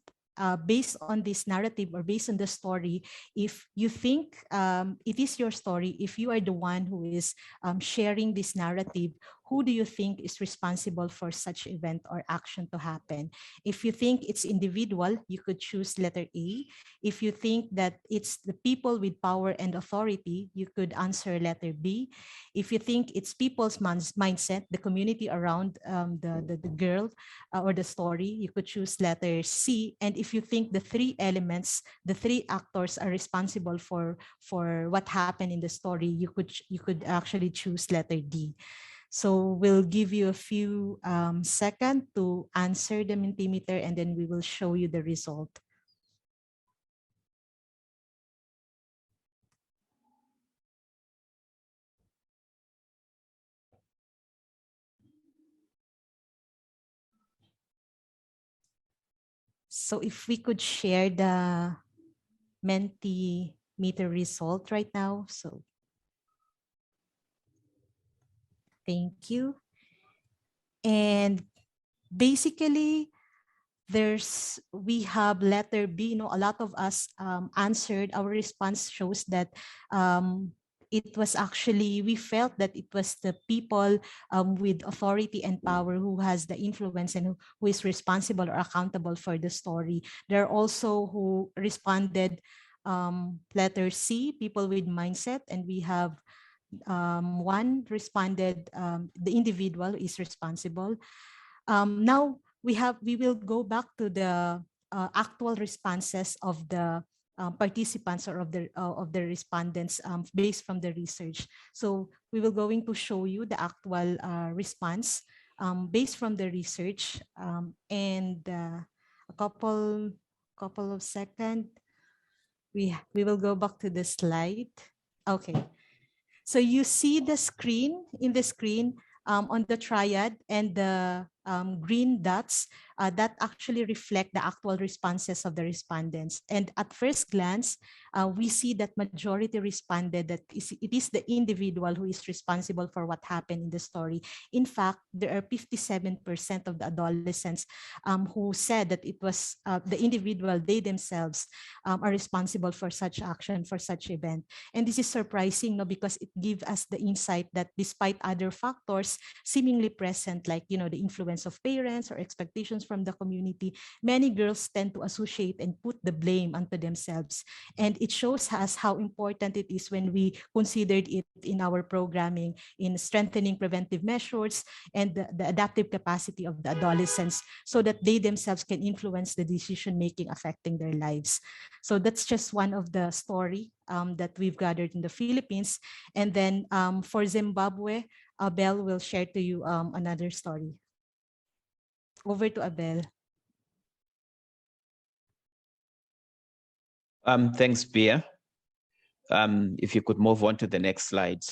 based on this narrative or based on the story. If you think it is your story, if you are the one who is sharing this narrative, who do you think is responsible for such event or action to happen? If you think it's individual, you could choose letter A. If you think that it's the people with power and authority, you could answer letter B. If you think it's people's mindset, the community around the girl or the story, you could choose letter C. And if you think the three elements, the three actors are responsible for what happened in the story, you could actually choose letter D. So we'll give you a few seconds to answer the Mentimeter, and then we will show you the result. So if we could share the Mentimeter result right now. So thank you. And basically, we have letter B. A lot of us answered. Our response shows that it was actually, we felt that it was the people with authority and power who has the influence and who is responsible or accountable for the story. There are also who responded letter C, people with mindset, and we have one responded, the individual is responsible. Now we will go back to the actual responses of the participants or of the respondents based from the research. So we will going to show you the actual response based from the research, and a couple of seconds. We will go back to the slide. Okay. So you see the screen, in the screen on the triad and the green dots that actually reflect the actual responses of the respondents. And at first glance, we see that majority responded that it is the individual who is responsible for what happened in the story. In fact, there are 57% of the adolescents who said that it was the individual, they themselves are responsible for such action, for such event. And this is surprising, no, because it gives us the insight that despite other factors seemingly present, like the influence influence of parents or expectations from the community, many girls tend to associate and put the blame onto themselves. And it shows us how important it is when we considered it in our programming in strengthening preventive measures and the adaptive capacity of the adolescents so that they themselves can influence the decision making affecting their lives. So that's just one of the story that we've gathered in the Philippines. And then for Zimbabwe, Abel will share to you another story. Over to Abel. Thanks, Bia. If you could move on to the next slide,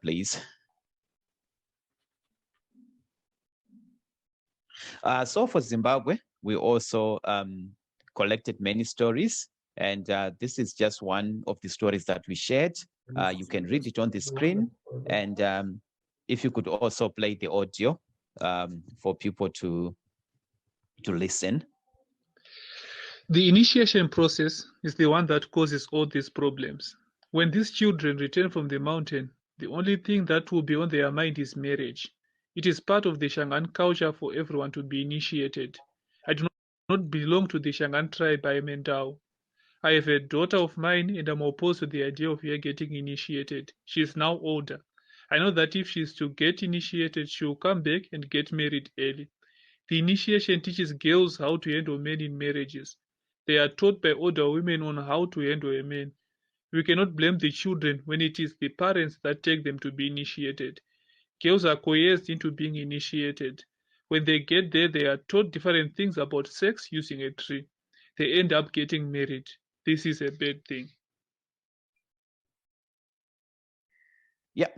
please. So for Zimbabwe, we also collected many stories, and this is just one of the stories that we shared. You can read it on the screen, and if you could also play the audio for people to listen. The initiation process is the one that causes all these problems. When these children return from the mountain, the only thing that will be on their mind is marriage. It is part of the Shangaan culture for everyone to be initiated. I do not belong to the Shangaan tribe. I am Endau. I have a daughter of mine and I'm opposed to the idea of her getting initiated. She is now older. I know that if she is to get initiated, she will come back and get married early. The initiation teaches girls how to handle men in marriages. They are taught by older women on how to handle a man. We cannot blame the children when it is the parents that take them to be initiated. Girls are coerced into being initiated. When they get there, they are taught different things about sex using a tree. They end up getting married. This is a bad thing. Yeah.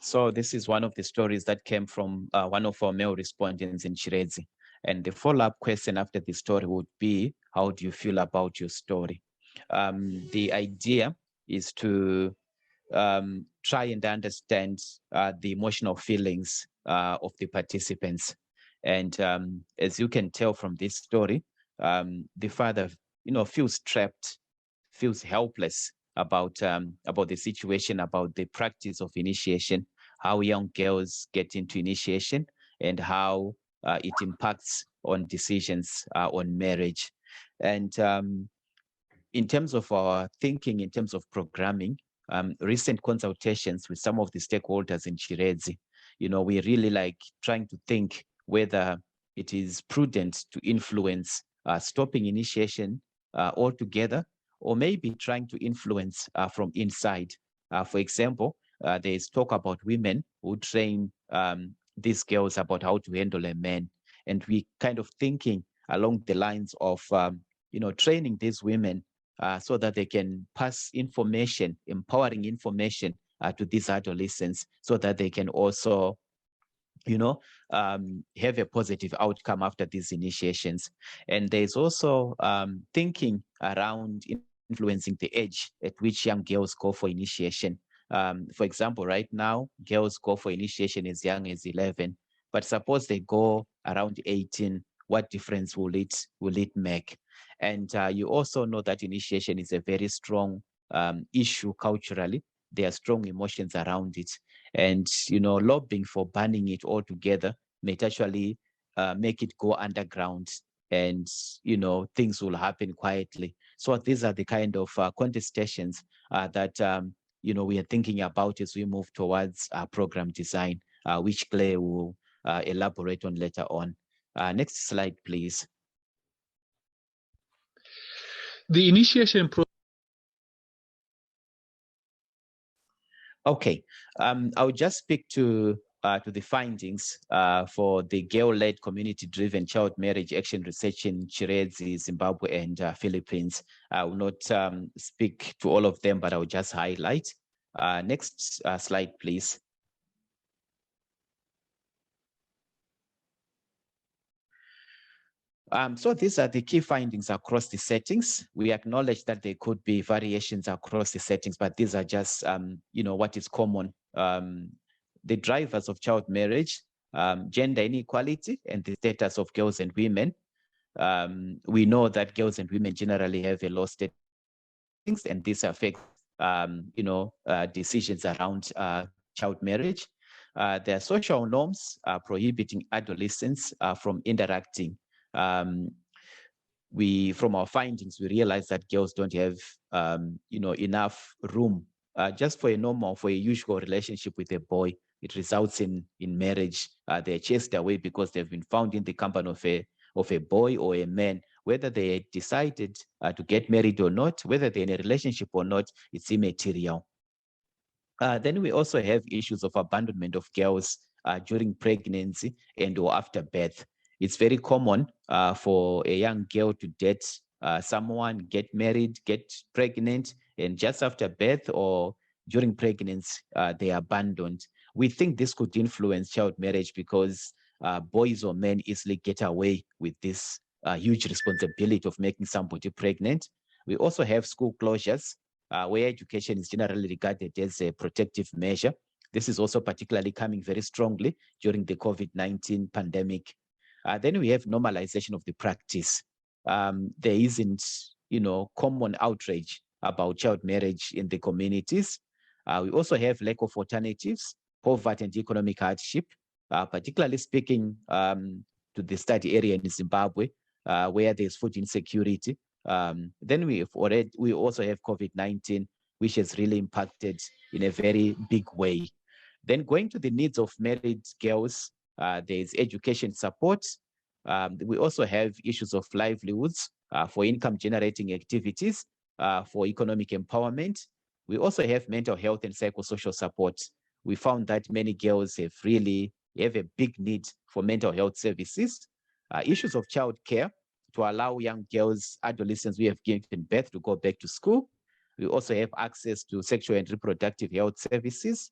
So this is one of the stories that came from one of our male respondents in Chirezi. And the follow-up question after the story would be, how do you feel about your story? The idea is to try and understand the emotional feelings of the participants. And as you can tell from this story, the father, feels trapped, feels helpless about the situation, about the practice of initiation, how young girls get into initiation, and how it impacts on decisions on marriage. And in terms of our thinking, in terms of programming, recent consultations with some of the stakeholders in Chirezi, we really like trying to think whether it is prudent to influence stopping initiation altogether, or maybe trying to influence from inside. For example, there is talk about women who train these girls about how to handle a man. And we kind of thinking along the lines of, training these women so that they can pass information, empowering information to these adolescents so that they can also, have a positive outcome after these initiations. And there's also thinking around influencing the age at which young girls go for initiation. For example, right now, girls go for initiation as young as 11, but suppose they go around 18, what difference will it make? And you also know that initiation is a very strong issue culturally. There are strong emotions around it. And, lobbying for banning it altogether may actually make it go underground, and, things will happen quietly. So these are the kind of contestations that, we are thinking about as we move towards program design, which Claire will elaborate on later on. Next slide, please. The initiation process. Okay, I'll just speak to the findings for the girl-led community-driven child marriage action research in Chirezi, Zimbabwe, and Philippines. I will not speak to all of them, but I will just highlight. Next slide, please. So these are the key findings across the settings. We acknowledge that there could be variations across the settings, but these are just, what is common. The drivers of child marriage, gender inequality, and the status of girls and women. We know that girls and women generally have a low status, and this affects, decisions around child marriage. There are social norms prohibiting adolescents from interacting. From our findings, we realize that girls don't have, enough room just for a usual relationship with a boy. It results in marriage. They're chased away because they've been found in the company of a boy or a man. Whether they decided to get married or not, whether they're in a relationship or not, it's immaterial. Then we also have issues of abandonment of girls during pregnancy and or after birth. It's very common for a young girl to date someone, get married, get pregnant, and just after birth or during pregnancy, they are abandoned. We think this could influence child marriage because boys or men easily get away with this huge responsibility of making somebody pregnant. We also have school closures where education is generally regarded as a protective measure. This is also particularly coming very strongly during the COVID-19 pandemic. Then we have normalization of the practice. There isn't, common outrage about child marriage in the communities. We also have lack of alternatives, poverty and economic hardship, particularly speaking to the study area in Zimbabwe, where there's food insecurity. Then we also have COVID-19, which has really impacted in a very big way. Then going to the needs of married girls, there's education support. We also have issues of livelihoods for income generating activities, for economic empowerment. We also have mental health and psychosocial support. We found that many girls have a big need for mental health services. Issues of childcare to allow young girls, adolescents who have given birth to go back to school. We also have access to sexual and reproductive health services.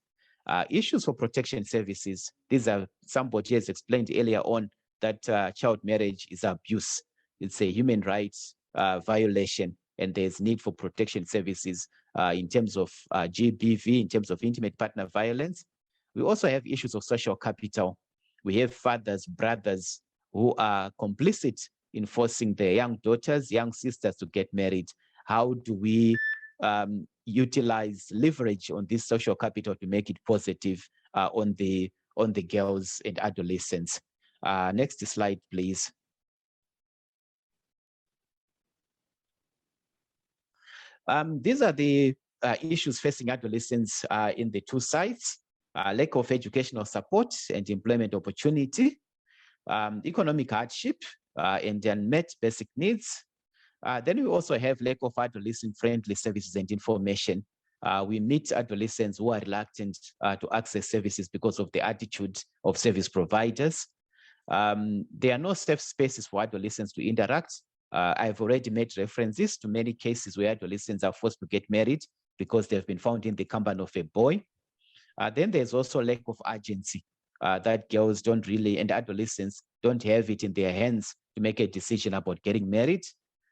Issues for protection services. These are somebody has explained earlier on that child marriage is abuse. It's a human rights violation, and there's need for protection services in terms of GBV, in terms of intimate partner violence. We also have issues of social capital. We have fathers, brothers who are complicit in forcing their young daughters, young sisters to get married. How do we utilize leverage on this social capital to make it positive on the girls and adolescents? Next slide, please. These are the issues facing adolescents in the two sites: lack of educational support and employment opportunity, economic hardship, and unmet basic needs. Then we also have lack of adolescent-friendly services and information. We meet adolescents who are reluctant to access services because of the attitude of service providers. There are no safe spaces for adolescents to interact. I've already made references to many cases where adolescents are forced to get married because they've been found in the company of a boy. Then there's also lack of urgency that girls don't really, and adolescents don't have it in their hands to make a decision about getting married.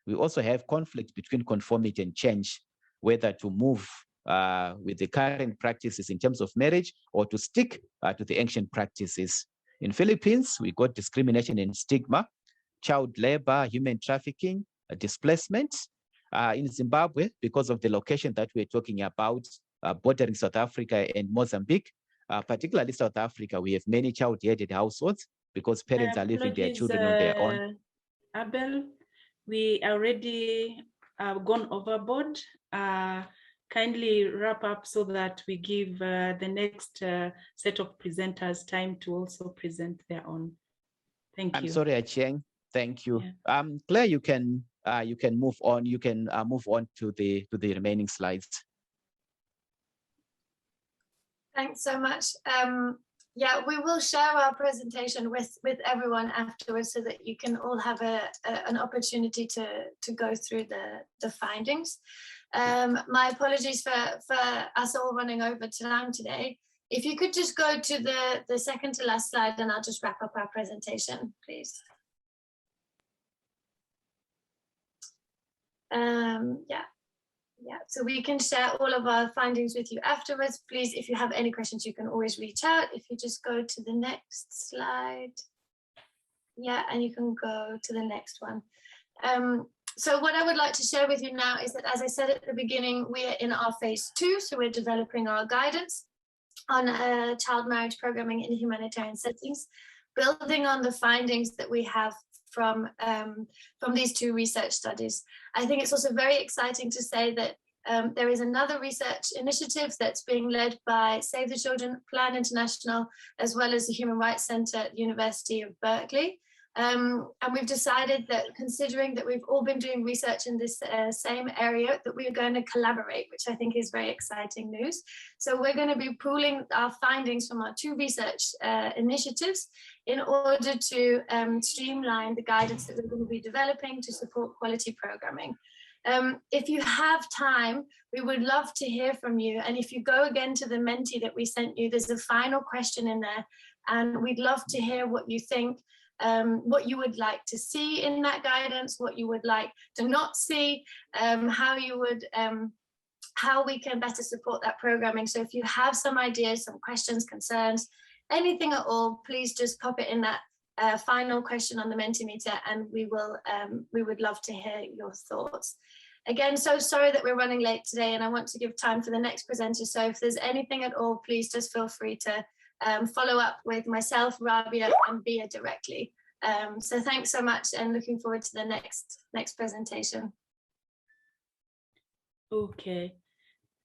We also have conflict between conformity and change, whether to move with the current practices in terms of marriage or to stick to the ancient practices. In Philippines, we got discrimination and stigma, child labor, human trafficking, displacement. In Zimbabwe, because of the location that we're talking about, bordering South Africa and Mozambique, particularly South Africa, we have many child-headed households because parents are leaving their children on their own. Abel, we already gone overboard. Kindly wrap up so that we give the next set of presenters time to also present their own. Thank you. I'm sorry, Achieng. Thank you. Yeah. Claire, you can move on. You can move on to the remaining slides. Thanks so much. Yeah, we will share our presentation with everyone afterwards so that you can all have an opportunity to go through the findings. My apologies for us all running over time today. If you could just go to the second to last slide, and I'll just wrap up our presentation, please. Yeah, so we can share all of our findings with you afterwards. Please, if you have any questions, you can always reach out. If you just go to the next slide. Yeah, and you can go to the next one. So what I would like to share with you now is that, as I said at the beginning, we are in our phase 2, so we're developing our guidance. on child marriage programming in humanitarian settings, building on the findings that we have from these two research studies. I think it's also very exciting to say that there is another research initiative that's being led by Save the Children, Plan International, as well as the Human Rights Center at the University of Berkeley. And we've decided that, considering that we've all been doing research in this same area, that we're going to collaborate, which I think is very exciting news. So we're going to be pooling our findings from our two research initiatives in order to streamline the guidance that we're going to be developing to support quality programming. If you have time, we would love to hear from you. And if you go again to the Menti that we sent you, there's a final question in there. And we'd love to hear what you think, what you would like to see in that guidance, what you would like to not see, how we can better support that programming. So if you have some ideas, some questions, concerns, anything at all, please just pop it in that final question on the Mentimeter, and we would love to hear your thoughts. Again, so sorry that we're running late today, and I want to give time for the next presenter. So if there's anything at all, please just feel free to follow up with myself, Rabia, and Bia directly. So thanks so much, and looking forward to the next presentation. Okay,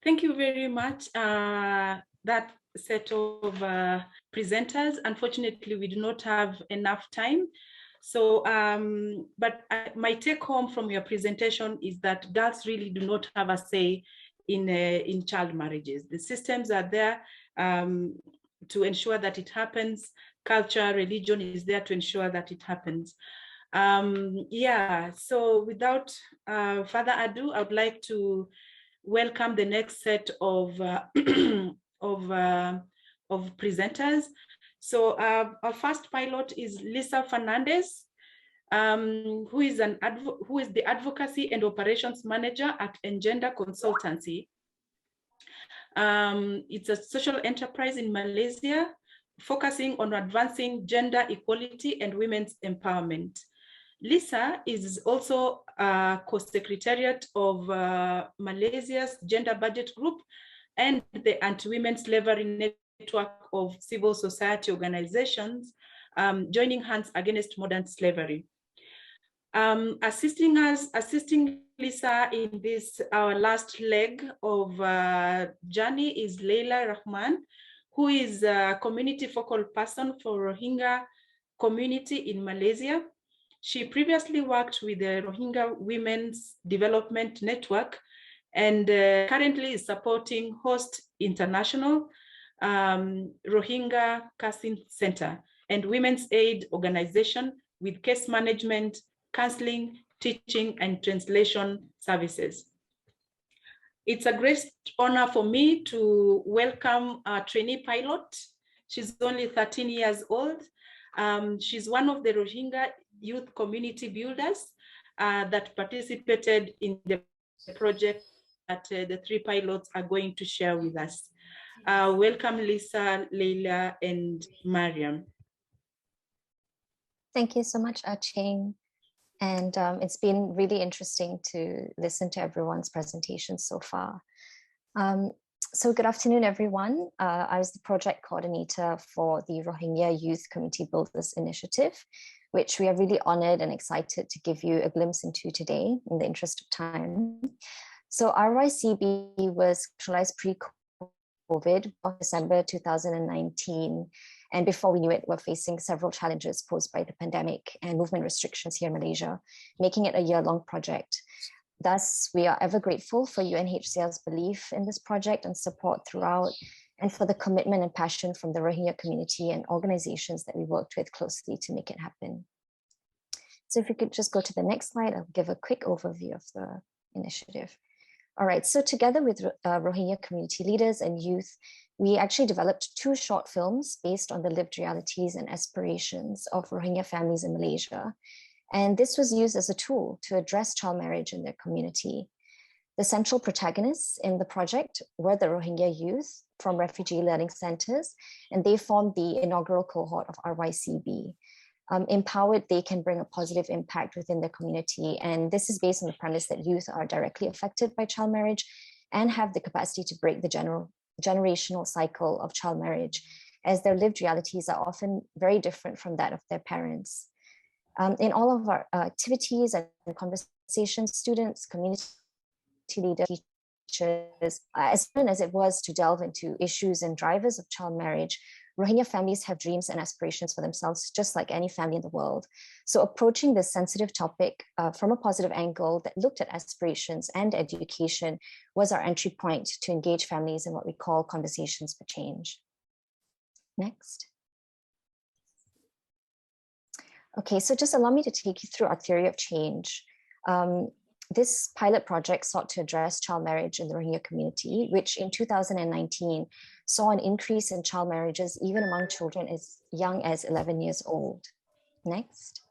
thank you very much. That set of presenters, unfortunately, we do not have enough time. So, but my take home from your presentation is that girls really do not have a say in child marriages. The systems are there to ensure that it happens. Culture, religion is there to ensure that it happens. Yeah, so without further ado, I would like to welcome the next set of presenters. So our first pilot is Lisa Fernandez, who is the Advocacy and Operations Manager at Engender Consultancy. It's a social enterprise in Malaysia, focusing on advancing gender equality and women's empowerment. Lisa is also a co-secretariat of Malaysia's Gender Budget Group and the Anti-Women Slavery Network of civil society organizations, joining hands against modern slavery. Assisting Lisa in this, our last leg of journey, is Leila Rahman, who is a community focal person for Rohingya community in Malaysia. She previously worked with the Rohingya Women's Development Network and currently is supporting Host International, Rohingya Casting Center, and Women's Aid Organization with case management, counseling, teaching, and translation services. It's a great honor for me to welcome a trainee pilot. She's only 13 years old. She's one of the Rohingya youth community builders that participated in the project that the three pilots are going to share with us. Welcome, Lisa, Leila, and Mariam. Thank you so much, Aching. And it's been really interesting to listen to everyone's presentation so far. So good afternoon, everyone. I was the project coordinator for the Rohingya Youth Community Builders Initiative, which we are really honored and excited to give you a glimpse into today in the interest of time. So RYCB was actualized pre-COVID of December 2019. And before we knew it, we're facing several challenges posed by the pandemic and movement restrictions here in Malaysia, making it a year-long project. Thus, we are ever grateful for UNHCR's belief in this project and support throughout, and for the commitment and passion from the Rohingya community and organizations that we worked with closely to make it happen. So if you could just go to the next slide, I'll give a quick overview of the initiative. All right, so together with Rohingya community leaders and youth, we actually developed 2 short films based on the lived realities and aspirations of Rohingya families in Malaysia. And this was used as a tool to address child marriage in their community. The central protagonists in the project were the Rohingya youth from refugee learning centers, and they formed the inaugural cohort of RYCB. Empowered, they can bring a positive impact within their community. And this is based on the premise that youth are directly affected by child marriage and have the capacity to break the generational cycle of child marriage, as their lived realities are often very different from that of their parents. In all of our activities and conversations, students, community leaders, teachers, as fun as it was to delve into issues and drivers of child marriage, Rohingya families have dreams and aspirations for themselves, just like any family in the world. So approaching this sensitive topic from a positive angle that looked at aspirations and education was our entry point to engage families in what we call conversations for change. Next. Okay, so just allow me to take you through our theory of change. This pilot project sought to address child marriage in the Rohingya community, which in 2019 saw an increase in child marriages even among children as young as 11 years old. Next.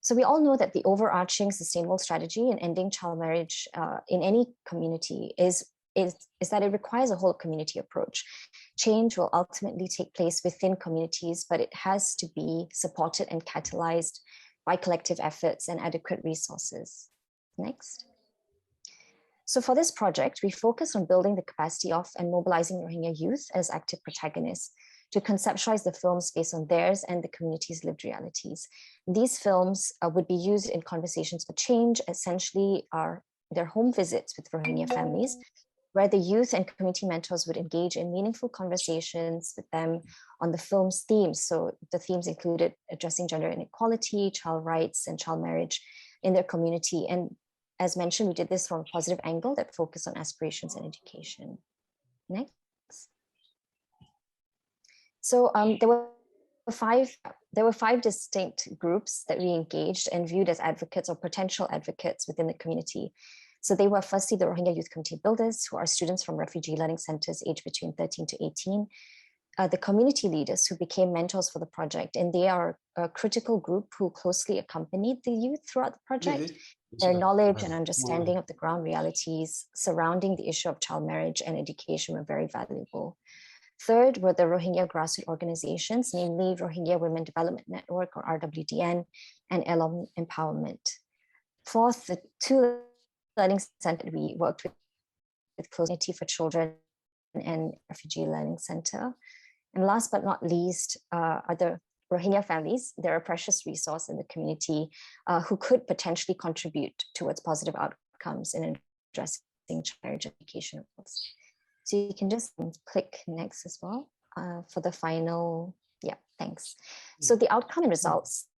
So we all know that the overarching sustainable strategy in ending child marriage in any community is that it requires a whole community approach. Change will ultimately take place within communities, but it has to be supported and catalyzed by collective efforts and adequate resources. Next. So for this project, we focus on building the capacity of and mobilizing Rohingya youth as active protagonists to conceptualize the films based on theirs and the community's lived realities. These films would be used in conversations for change, essentially their home visits with Rohingya families, where the youth and community mentors would engage in meaningful conversations with them on the film's themes. So the themes included addressing gender inequality, child rights, and child marriage in their community. And as mentioned, we did this from a positive angle that focused on aspirations and education. Next. So there were five distinct groups that we engaged and viewed as advocates or potential advocates within the community. So they were firstly the Rohingya Youth Community Builders, who are students from refugee learning centers aged between 13 to 18, the community leaders who became mentors for the project, and they are a critical group who closely accompanied the youth throughout the project. Their knowledge and understanding of the ground realities surrounding the issue of child marriage and education were very valuable. Third were the Rohingya grassroots organizations, namely Rohingya Women Development Network, or RWDN, and Elom Empowerment. Fourth, the two learning centers we worked with Closity for Children and Refugee Learning Center. And last but not least are the Rohingya families. They're a precious resource in the community who could potentially contribute towards positive outcomes in addressing child marriage education. So you can just click next as well for the final, yeah, thanks. So the outcome and results,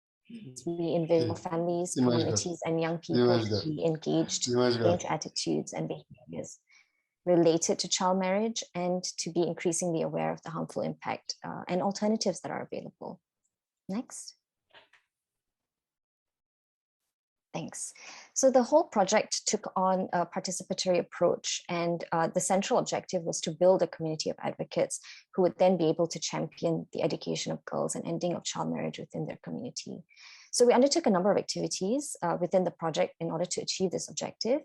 we envision families, communities, and young people to be engaged into attitudes and behaviors related to child marriage and to be increasingly aware of the harmful impact and alternatives that are available. Next. Thanks. So the whole project took on a participatory approach, and the central objective was to build a community of advocates who would then be able to champion the education of girls and ending of child marriage within their community. So we undertook a number of activities within the project in order to achieve this objective.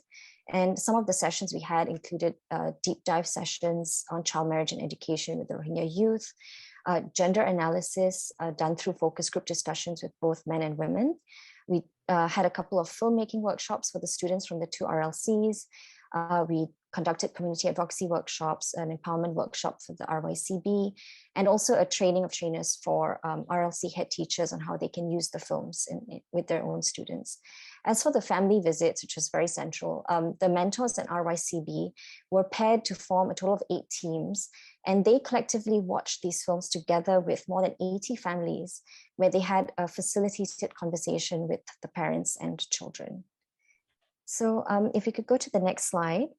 And some of the sessions we had included deep dive sessions on child marriage and education with the Rohingya youth, gender analysis done through focus group discussions with both men and women. We had a couple of filmmaking workshops for the students from the two RLCs. We conducted community advocacy workshops, an empowerment workshop for the RYCB, and also a training of trainers for RLC head teachers on how they can use the films with their own students. As for the family visits, which was very central, the mentors at RYCB were paired to form a total of 8 teams, and they collectively watched these films together with more than 80 families, where they had a facilitated conversation with the parents and children. So if you could go to the next slide.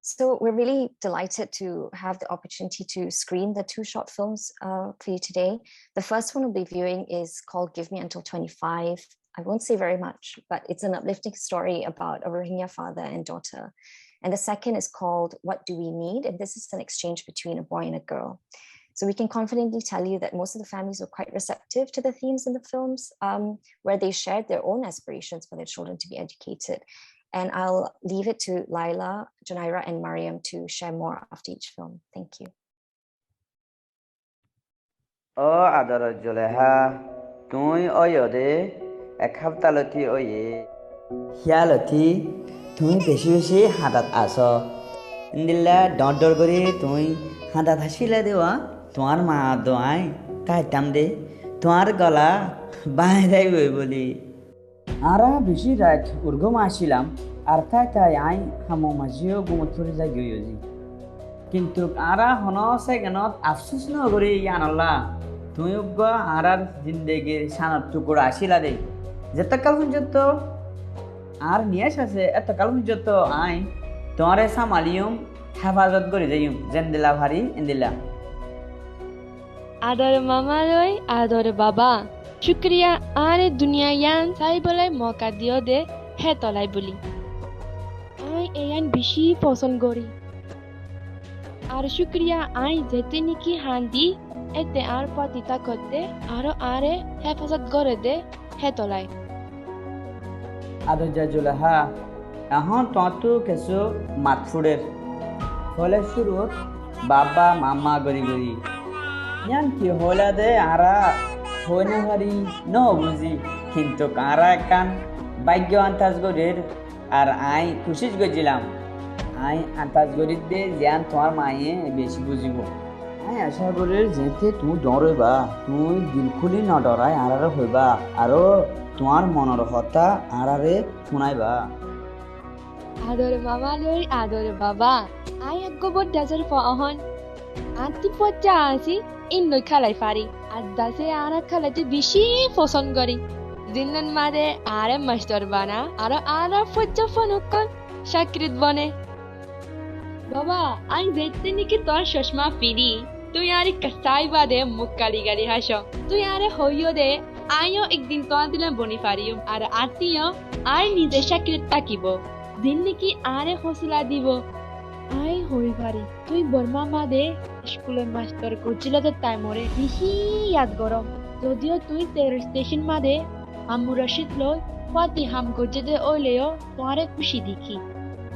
So we're really delighted to have the opportunity to screen the 2 short films for you today. The first one we'll be viewing is called Give Me Until 25. I won't say very much, but it's an uplifting story about a Rohingya father and daughter. And the second is called What Do We Need? And this is an exchange between a boy and a girl. So we can confidently tell you that most of the families were quite receptive to the themes in the films, where they shared their own aspirations for their children to be educated. And I'll leave it to Laila, Janaira, and Mariam to share more after each film. Thank you. Adara Joleha, Tui Oyode, a capitality oye, Hiality, তুমি বেশি বেশি হাঁটাত আস দিল্লা ডর ডর করে তুমি হাঁটাত হাসিলা দেওয়া তোমার মা দোয়াই কাইতাম দে তোমার গলা বাইরে বলি আরা বেশি রাত উর্গম আসিলাম আর তাই আই হামো মাঝিও গুমত করে যাই গিয়েছি কিন্তু আরা হন সেকেন্ডত আফসোস ন করি আনল্লা তুমি আরার জিন্দেগির সানত টুকুরা আসিলা দে যেতকাল পর্যন্ত আর নিয়াস আছে এতকাল পর্যন্ত আই তোমারে সামালিয়ম হেফাজত করে যাইম জেন্দিলা ভারি ইন্দিলা আদর মামা লই আদর বাবা শুক্রিয়া আরে দুনিয়া ইয়ান চাই বলাই মকা দিও দে হে তলাই বলি আই এয়ান বেশি পছন্দ করি আর শুক্রিয়া আই যেতে নাকি হান্দি এতে আর পাতিতা করতে আরো আরে হেফাজত করে দে হে তলাই আদর জাজুলাহা এখন ততো কিছু মাতফুড়ের ফলে শুরুত বাবা মামা গরি গরি ইয়ান কি হলা দে আরা হইনা ভারি ন বুঝি কিন্তু আরা কান ভাগ্য আন্তাজ গরির আর আই খুশিস গেছিলাম আই আন্তাজ গরির দে জ্ঞান তোমার মায়ে বেশি বুঝিব আই আশা করি যেতে তুমি ডরইবা তুমি বিলকুলই না ডরাই আরারে হইবা আরো তোমার মনের কথা আরারে শুনাইবা আদর মামা লই আদর বাবা আই একগবর দাজর ফহন আন্তি পচা আসি ইন লই খালাই ফারি আর দাসে আরা খালাতে বেশি পছন্দ করি জিন্নান মাদে আরে মাস্টার বানা আর আরা ফজ্জা ফনকন শাকরিত বনে বাবা আই যেতে নাকি তোর চশমা ফিরি তুই আরে কসাই বাদে মুখ কালি গালি হাসো তুই আরে হইও দে আইও একদিন তোর দিলে বনি পারিও আর আত্মীয় আই নিজে শাকরিত তাকিব দিন নাকি আরে হসলা দিব আই হই পারি তুই বর্মা মাদে স্কুলের মাস্টার কোচিলতে তাই মরে বেশি ইয়াদ গরম যদিও তুই তের স্টেশন মাদে আমু রশিদ লই পাতি হাম গজেদে ওইলেও তোরে খুশি দেখি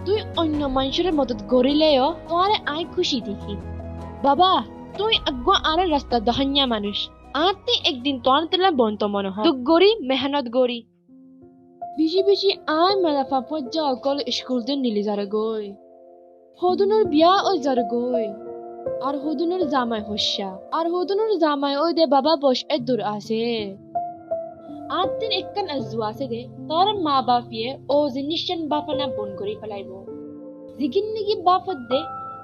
তুই অন্য মানুষের মদত গরিলেও তোরে আই খুশি দেখি বাবা তুই আগুয়া আরে রাস্তা দহান্যা মানুষ আতি একদিন তোর তেলা বন্ত মনে হয় তুই গরি মেহনত গরি বেশি বেশি আই মেলাফা পর্যা অকল স্কুল দিন নিলি যারে গই হদুনুর বিয়া ওই যারে গই আর হদুনুর জামাই হস্যা আর হদুনুর জামাই ওই দে বাবা বস এ দূর আছে আদিন একখান আজু আছে দে তোর মা বাপিয়ে ও জিনিসন বাপনা বন করি ফেলাইব জিগিন নিগি বাপত দে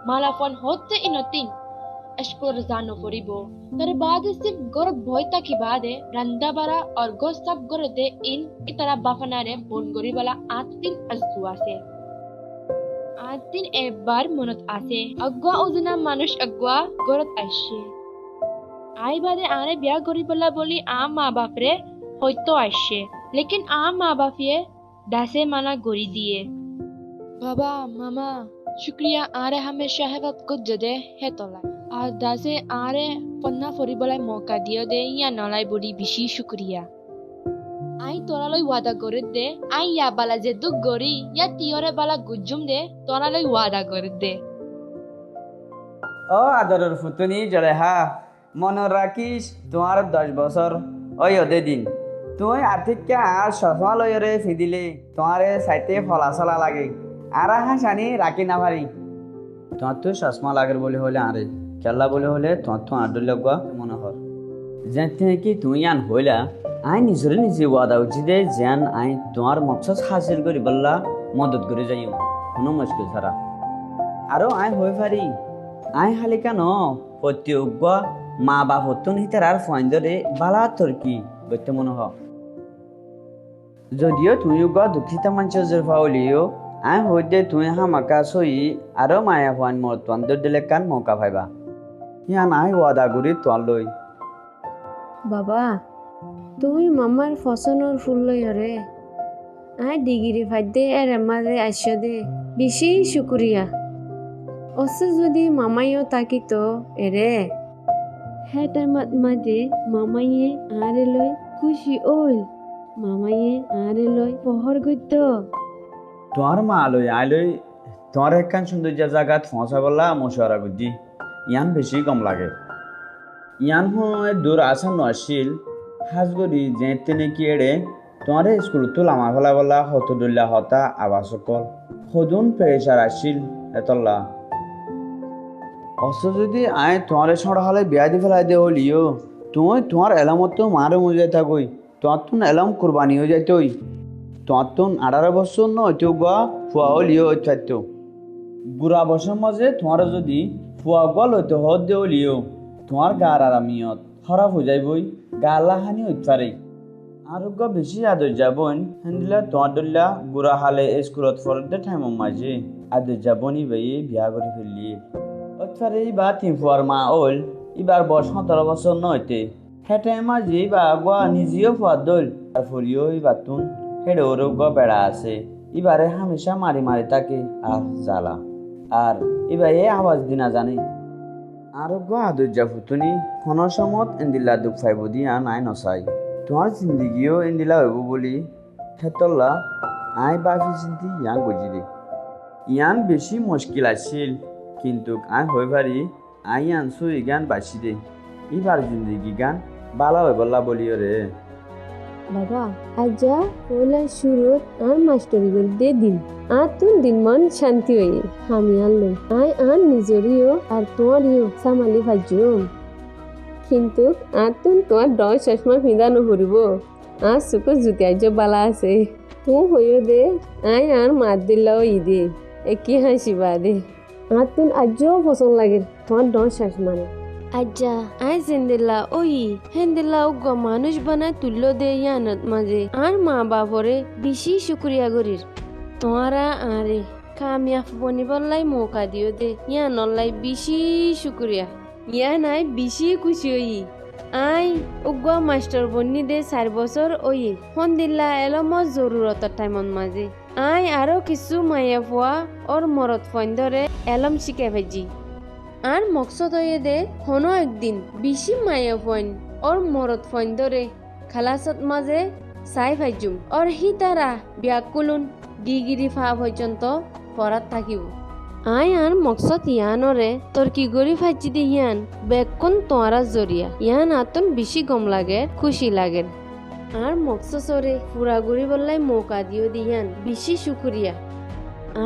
মালাফন হতে ইনতিন স্কুল জানো করিব তার বাদে সির্ফ গরত ভয় তাকি বাদে রান্দা বাড়া আর গো সব গরতে ইন ইতারা বাপনারে বন করি বলা আদিন আজু আছে আদিন একবার মনত আছে আগুয়া ওজনা মানুষ আগুয়া গরত আসছে আই বাদে আরে বিয়া করি বলা বলি আ মা বাপরে হয়তো আসছে লেকিন আ মা বাপিয়ে দাসে মানা গড়ি দিয়ে বাবা মামা শুক্রিয়া আরে হামেশা হেফাজত করছে দে হে তলা আর দাসে আরে পন্না ফরিবলাই মৌকা দিও দে ইয়া নলাই বড়ি বেশি শুক্রিয়া আই তোরালৈ ওয়াদা করে দে আই ইয়া বালা যে দুঃখ গড়ি ইয়া তিয়রে বালা গুজুম দে তোরালৈ ওয়াদা করে দে ও আদরের ফুতুনি জলেহা মনে রাখিস তোমার 10 বছর ওই ওদের দিন তুই আর্থিক আর চশমা লইরে ফিদিলে তোমার সাইতে ফলাচলা লাগে আর হাসানি রাখি না পারি তোমার তো চশমা লাগের বলে হলে আরে কেল্লা বলে হলে তোমার তো আড্ডর লগা মনে হর যেতে কি তুই আন হইলা আই নিজরে নিজে ওয়াদা উচিত যেন আই তোমার মকসদ হাসিল করি বললা মদত করে যাইও কোনো মুশকিল ছাড়া আরো আই হয়ে পারি আই হালিকা ন প্রত্যেক মা বাপ হতুন হিতার আর ফয়েন্দরে বালা তোর কি বলতে মনে হ যদিও তুই দুঃখিত মানুষের জরফা হলিও আই হইতে তুই হামাকা সই আরো মায়া ফান মোর তন্দর দিলে কান মৌকা পাইবা ইয়ান আই ওয়াদা করি তোর লই বাবা তুই মামার ফসনের ফুল লই রে আই ডিগ্রি ফাইদে এর মাঝে আসছে দে বেশি শুক্রিয়া অসে যদি মামাইও তাকিত এরে হ্যাঁ তার মাঝে মামাইয়ে আরে লই খুশি ওল মামাইয়ে আরে লই পহর গইত তোর মা লই আইলই তোর একখান সৌন্দর্য জায়গাত ফসা বললা মশারা বুদ্ধি ইয়ান বেশি কম লাগে ইয়ান হয় দূর আসা নশিল হাজগরি যেতে নাকি এড়ে তোমারে স্কুল তো লামা ফেলা বলা হতদুল্লা হতা আবাসকল হদুন প্রেসার আসিল এতল্লা অস যদি আয় তোমারে ছড়া হলে বিয়া দি ফেলাই দে হলিও তুই তোমার এলামত তো মারে মজে থাকই তোমার তুন এলাম কুরবানি হয়ে যাইতই তোমার তুন 18 বছর নয় তো গা ফুয়া হলিও থাকতো বুড়া বছর মাঝে তোমার যদি ফুয়া গল হইতো হদ দে হলিও তোমার গার আরামিয়ত খারাপ হয়ে যাইবই গা লাহানি হইতে পারে আরোগ্য বেশি আদর যাবন হেন্দিলা তোমার দল্লা বুড়া হালে স্কুলত ফলতে টাইম মাঝে আদর যাবনি ভাই বিয়া করে ফেললি অতফারে বা তিন ফুয়ার মা ওল এবার বয়স 17 বছর নয়তে হেঁটে মাঝে বা গোয়া নিজেও ফুয়ার দল আর ফুরিও এবার তুন হেডে ওরোগ্য বেড়া আছে এবারে হামেশা মারি মারি তাকে আর জ্বালা আর এবার এ আওয়াজ দিনা জানে আরোগ্য আদর যা ফুতুনি সমত এন্দিল্লা দুঃখ ফাইব দিয়া নাই নসাই তোমার জিন্দিগিও এন্দিলা হইব বলি হেতল্লা আই বাফি চিন্তি ইয়ান বুঝি দে ইয়ান বেশি মুশকিল আছিল কিন্তু আই হই পারি আই ইয়ান সুই গান বাসি দে এবার জিন্দিগি গান বালা হয়ে বললা বলিও রে বাবা আজা পয়লা শুরুত আর মাস্টারি করে দে দিন আর তুন দিন মন শান্তি হয়ে আমি আনলো আই আর নিজেরইও আর তোমারইও সামালি ভাজ্যুম কিন্তু আর তুন তোমার ডর চশমা পিঁধানো পড়িব আর চুকো জুতি আজ বালা আছে তুই হইও দে আই আর মাত দিল্লাও দে একই হাসিবা দে আর তুন আজও পছন্দ লাগে তোমার ডর চশমা আজ্জা আই জিন্দিল্লা ওই হেন্দিল্লা উগ্গ মানুষ বানায় তুললো দে ইয়ানত মাঝে আর মা বাপরে বেশি শুক্রিয়া করির তোমারা আরে কামিয়াব বনিবল্লাই মৌকা দিও দে ইয়ানল্লাই বেশি শুক্রিয়া ইয়া নাই বেশি খুশি হই আই উগ্গ মাস্টার বন্নি দে 4 বছর ওই হন্দিল্লা এলম জরুরতর টাইমত মাঝে আই আরো কিছু মায়া ফুয়া ওর মরত ফন্দরে এলম শিখে ভেজি আর মকসদ হয়ে দে হনো একদিন বেশি মায়া ফইন ওর মরত ফন্দরে খালাসত মাঝে চাই ভাইজুম ওর হিতারা ব্যাকুলুন ডিগ্রি ফা পর্যন্ত পড়াত থাকিব আই আর মকসদ ইয়ানরে তোর কি গরি ফাইজি দি ইয়ান বেকুন তোয়ারা জরিয়া ইয়ান আতন বেশি গম লাগে খুশি লাগে আর মকসদরে পুরা গরি বললাই মৌকা দিও দিয়ান বেশি শুক্রিয়া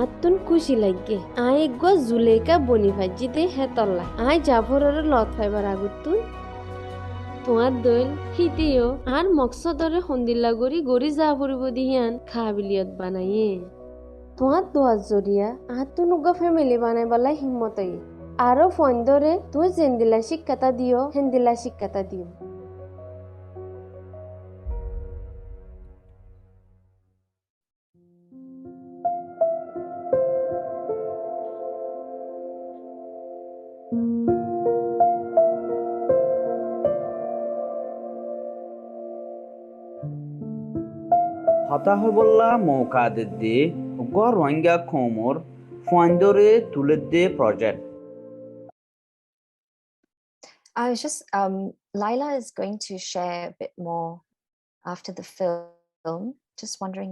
আতুন খুশি লাগে আই গো জুলেকা বনি ভাজি দে হেতল্লা আই জাফরের লত ফাইবার আগুতুন তোমার দইল হিতিও আর মকসদরে হন্দিল্লা গরি গরি জাফরিব দিয়ান খাবিলিয়ত বানাইয়ে তোমার দোয়ার জরিয়া আতুন গো ফ্যামিলি বানাই বলা হিম্মতই আরো ফন্দরে তুই জেন্দিলা শিক্ষাতা দিও হেন্দিলা শিক্ষাতা দিও হতা হয়ে বললা মৌকা দে গো রোহিঙ্গা খোমর ফন্দরে তুলে দে project I was just, Laila is going to share a bit more after the film. Just wondering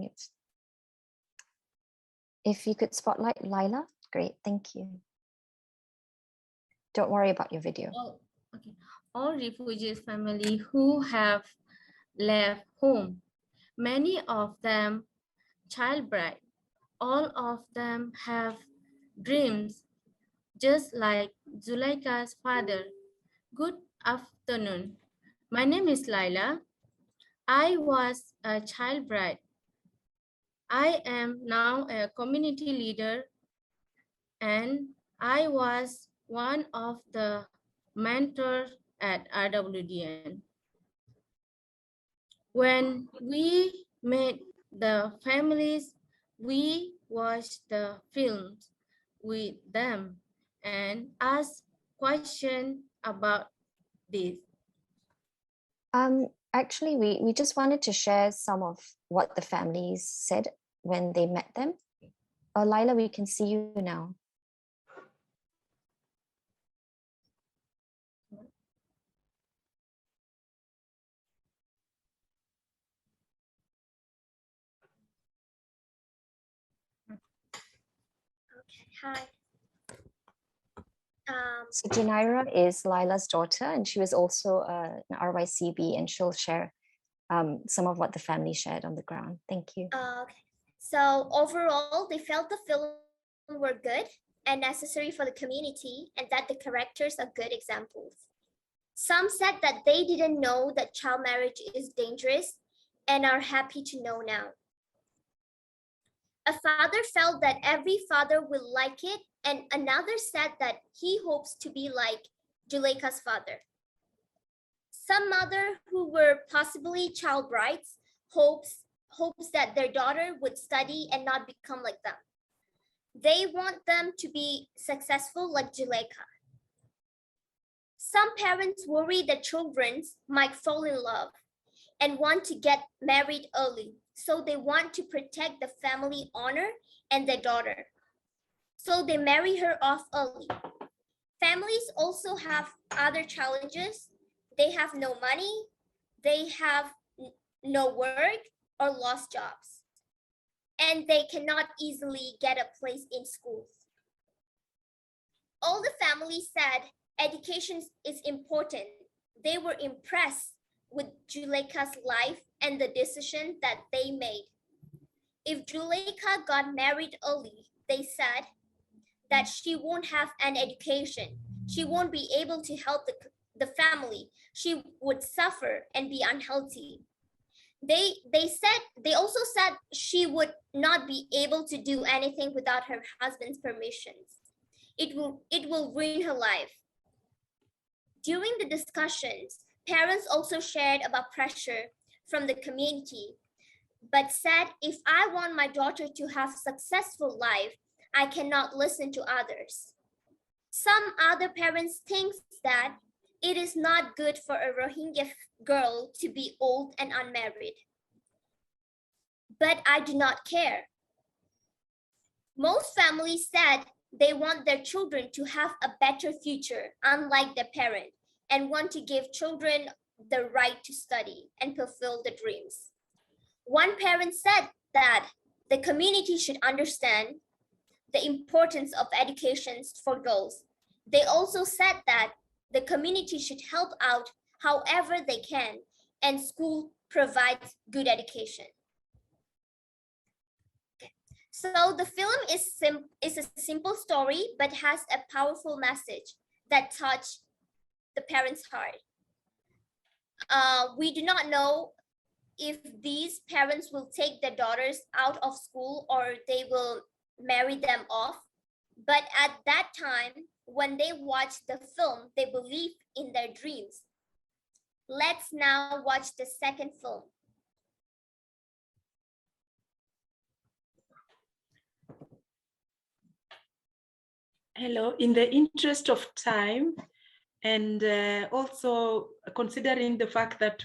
if you could spotlight Laila. Great, thank you. Don't worry about your video. Oh, okay. All refugees family who have left home, many of them childbride. All of them have dreams, just like Zulaika's father. Good afternoon. My name is Laila. I was a child bride. I am now a community leader and I was one of the mentors at RWDN. When we met the families, we watched the films with them and asked questions about this. Actually, we just wanted to share some of what the families said when they met them. Laila, we can see you now. Okay, hi. So Junaira is Laila's daughter, and she was also an RYCB, and she'll share some of what the family shared on the ground. Thank you. Okay. So overall, they felt the film were good and necessary for the community, and that the characters are good examples. Some said that they didn't know that child marriage is dangerous and are happy to know now. A father felt that every father will like it, and another said that he hopes to be like Juleka's father. Some mother who were possibly child brides hopes that their daughter would study and not become like them. They want them to be successful like Juleka. Some parents worry that children might fall in love and want to get married early, so they want to protect the family honor and their daughter. So they marry her off early. Families also have other challenges. They have no money, they have no work or lost jobs, and they cannot easily get a place in schools. All the families said education is important. They were impressed with Juleka's life and the decision that they made. If Juleka got married early, they said that she won't have an education. She won't be able to help the family. She would suffer and be unhealthy. They also said she would not be able to do anything without her husband's permissions. It will ruin her life. During the discussions, parents also shared about pressure from the community, but said, if I want my daughter to have a successful life, I cannot listen to others. Some other parents think that it is not good for a Rohingya girl to be old and unmarried. But I do not care. Most families said they want their children to have a better future, unlike their parent, and want to give children the right to study and fulfill the dreams. One parent said that the community should understand the importance of education for girls. They also said that the community should help out however they can, and school provides good education. Okay. So the film is a simple story, but has a powerful message that touched the parents' heart. We do not know if these parents will take their daughters out of school or they will marry them off. But at that time, when they watched the film, they believed in their dreams. Let's now watch the second film. Hello, in the interest of time, and also considering the fact that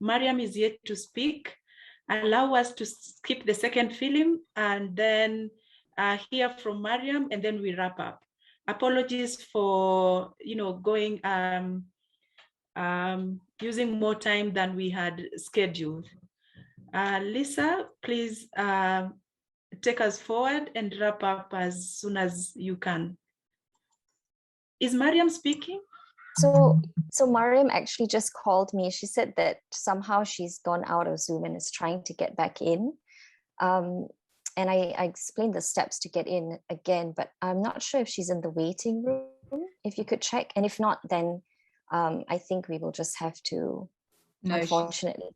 Mariam is yet to speak, allow us to skip the second film and then hear from Mariam, and then we wrap up. Apologies for going using more time than we had scheduled. Lisa, please take us forward and wrap up as soon as you can. Is Mariam speaking? So Mariam actually just called me. She said that somehow she's gone out of Zoom and is trying to get back in. And I explained the steps to get in again, but I'm not sure if she's in the waiting room. If you could check, and if not, then I think we will just have to, no, unfortunately.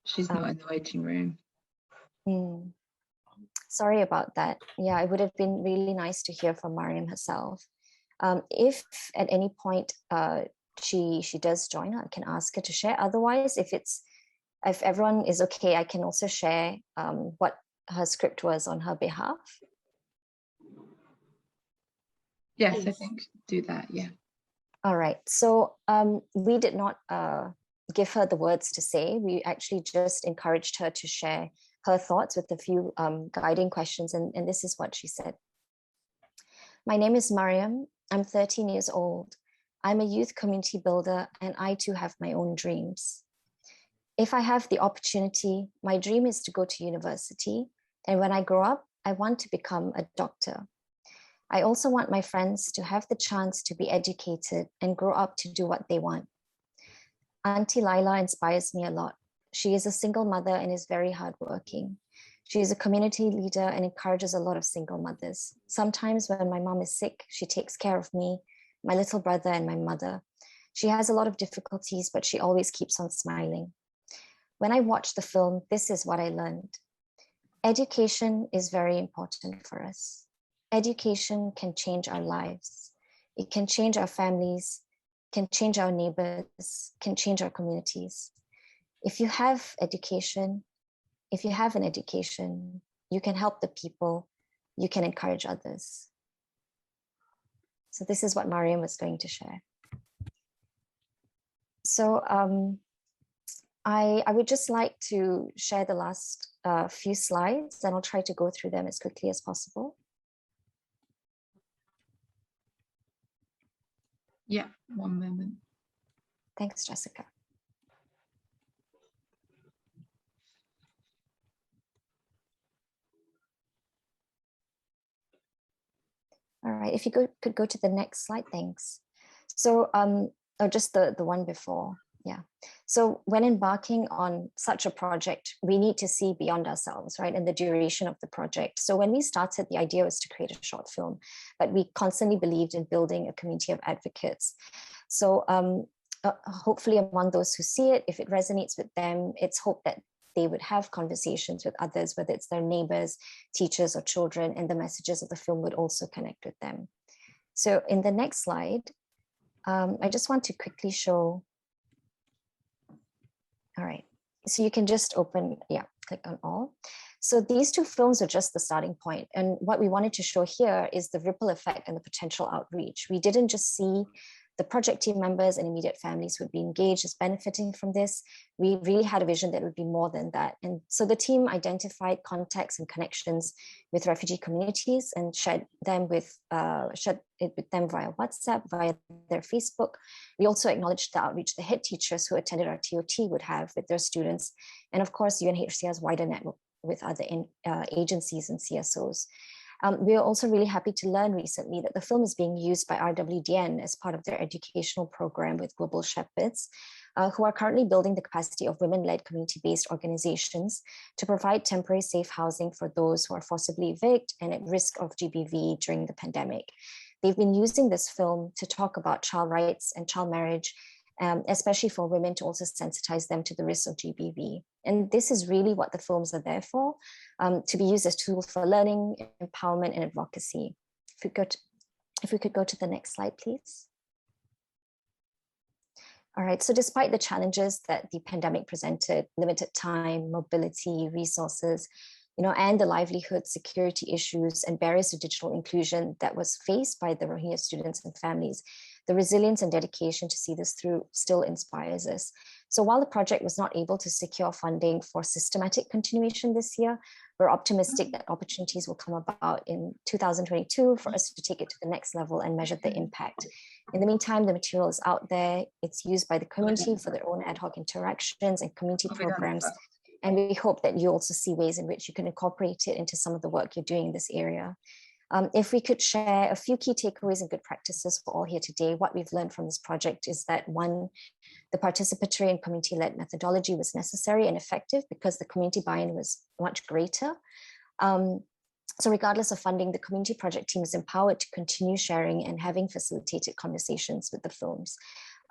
She's not in the waiting room. Sorry about that. Yeah, it would have been really nice to hear from Mariam herself. If at any point she does join, I can ask her to share. Otherwise, if everyone is okay, I can also share what her script was on her behalf. Yes, please. I think do that. Yeah. All right. So we did not give her the words to say. We actually just encouraged her to share her thoughts with a few guiding questions. And this is what she said. My name is Mariam. I'm 13 years old. I'm a youth community builder, and I too have my own dreams. If I have the opportunity, my dream is to go to university. And when I grow up, I want to become a doctor. I also want my friends to have the chance to be educated and grow up to do what they want. Auntie Laila inspires me a lot. She is a single mother and is very hardworking. She is a community leader and encourages a lot of single mothers. Sometimes when my mom is sick, she takes care of me, my little brother, and my mother. She has a lot of difficulties, but she always keeps on smiling. When I watched the film, this is what I learned. Education is very important for us. Education can change our lives. It can change our families, can change our neighbors, can change our communities. If you have education, if you have an education, you can help the people, you can encourage others. So this is what Mariam was going to share. So I would just like to share the last few slides, and I'll try to go through them as quickly as possible. Yeah, one moment. Thanks, Jessica. All right, if you could go to the next slide, thanks. So, or just the one before, yeah. So when embarking on such a project, we need to see beyond ourselves, right? And the duration of the project. So when we started, the idea was to create a short film, but we constantly believed in building a community of advocates. So hopefully among those who see it, if it resonates with them, it's hoped that they would have conversations with others, whether it's their neighbors, teachers, or children, and the messages of the film would also connect with them. So in the next slide, I just want to quickly show. All right, so you can just open, yeah, click on all. So these two films are just the starting point. And what we wanted to show here is the ripple effect and the potential outreach. We didn't just see the project team members and immediate families would be engaged as benefiting from this. We really had a vision that would be more than that. And so the team identified contacts and connections with refugee communities and shared it with them via WhatsApp, via their Facebook. We also acknowledged the outreach the head teachers who attended our TOT would have with their students. And of course, UNHCR's wider network with other agencies and CSOs. We are also really happy to learn recently that the film is being used by RWDN as part of their educational program with Global Shepherds, who are currently building the capacity of women-led community-based organizations to provide temporary safe housing for those who are forcibly evicted and at risk of GBV during the pandemic. They've been using this film to talk about child rights and child marriage, especially for women, to also sensitize them to the risks of GBV. And this is really what the films are there for, to be used as tools for learning, empowerment, and advocacy. If we could go to the next slide, please. All right, so despite the challenges that the pandemic presented, limited time, mobility, resources, and the livelihood, security issues, and barriers to digital inclusion that was faced by the Rohingya students and families, the resilience and dedication to see this through still inspires us. So while the project was not able to secure funding for systematic continuation this year, we're optimistic that opportunities will come about in 2022 for us to take it to the next level and measure the impact. In the meantime, the material is out there. It's used by the community for their own ad hoc interactions and community programs. And we hope that you also see ways in which you can incorporate it into some of the work you're doing in this area. If we could share a few key takeaways and good practices for all here today, what we've learned from this project is that, one, the participatory and community-led methodology was necessary and effective because the community buy-in was much greater. So regardless of funding, the community project team is empowered to continue sharing and having facilitated conversations with the films.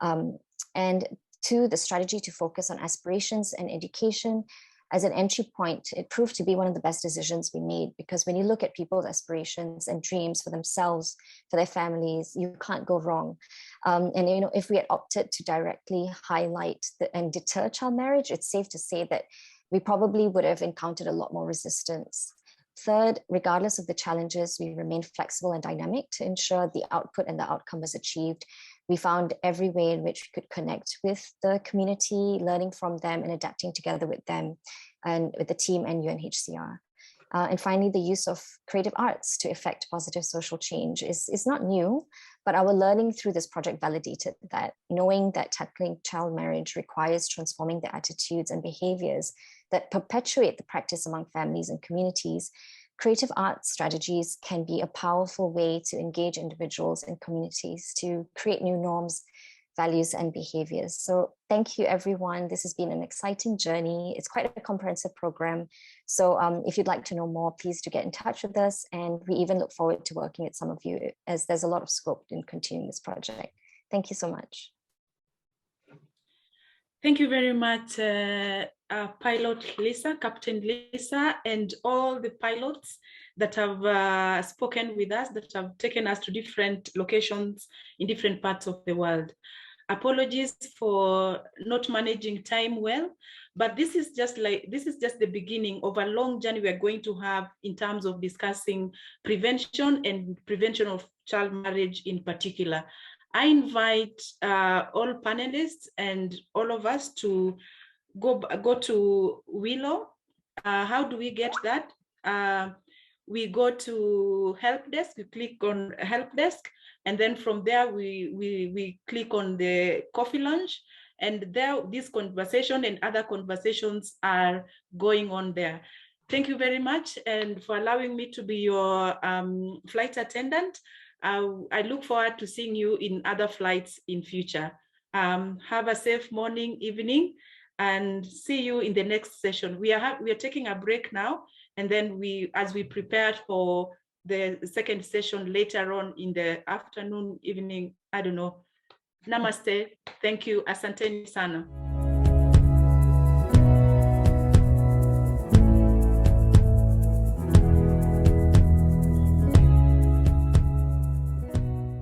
And two, the strategy to focus on aspirations and education as an entry point, it proved to be one of the best decisions we made, because when you look at people's aspirations and dreams for themselves, for their families, you can't go wrong. And if we had opted to directly highlight and deter child marriage, it's safe to say that we probably would have encountered a lot more resistance. Third, regardless of the challenges, we remained flexible and dynamic to ensure the output and the outcome was achieved. We found every way in which we could connect with the community, learning from them and adapting together with them and with the team and UNHCR. And finally, the use of creative arts to effect positive social change is not new, but our learning through this project validated that, knowing that tackling child marriage requires transforming the attitudes and behaviors that perpetuate the practice among families and communities. Creative arts strategies can be a powerful way to engage individuals and communities to create new norms, values and behaviors. So thank you, everyone. This has been an exciting journey. It's quite a comprehensive program. So if you'd like to know more, please do get in touch with us. And we even look forward to working with some of you, as there's a lot of scope in continuing this project. Thank you so much. Thank you very much, Pilot Lisa, Captain Lisa, and all the pilots that have spoken with us, that have taken us to different locations in different parts of the world. Apologies for not managing time well, but this is just the beginning of a long journey we're going to have in terms of discussing prevention and prevention of child marriage in particular. I invite all panelists and all of us to go to Willow. How do we get that? We go to help desk, we click on help desk, and then from there we click on the coffee lounge, and there this conversation and other conversations are going on there. Thank you very much, and for allowing me to be your flight attendant. I look forward to seeing you in other flights in future. Have a safe morning, evening, and see you in the next session. We are taking a break now, and then as we prepare for the second session later on in the afternoon, evening, I don't know. Namaste. Thank you. Asanteni sana.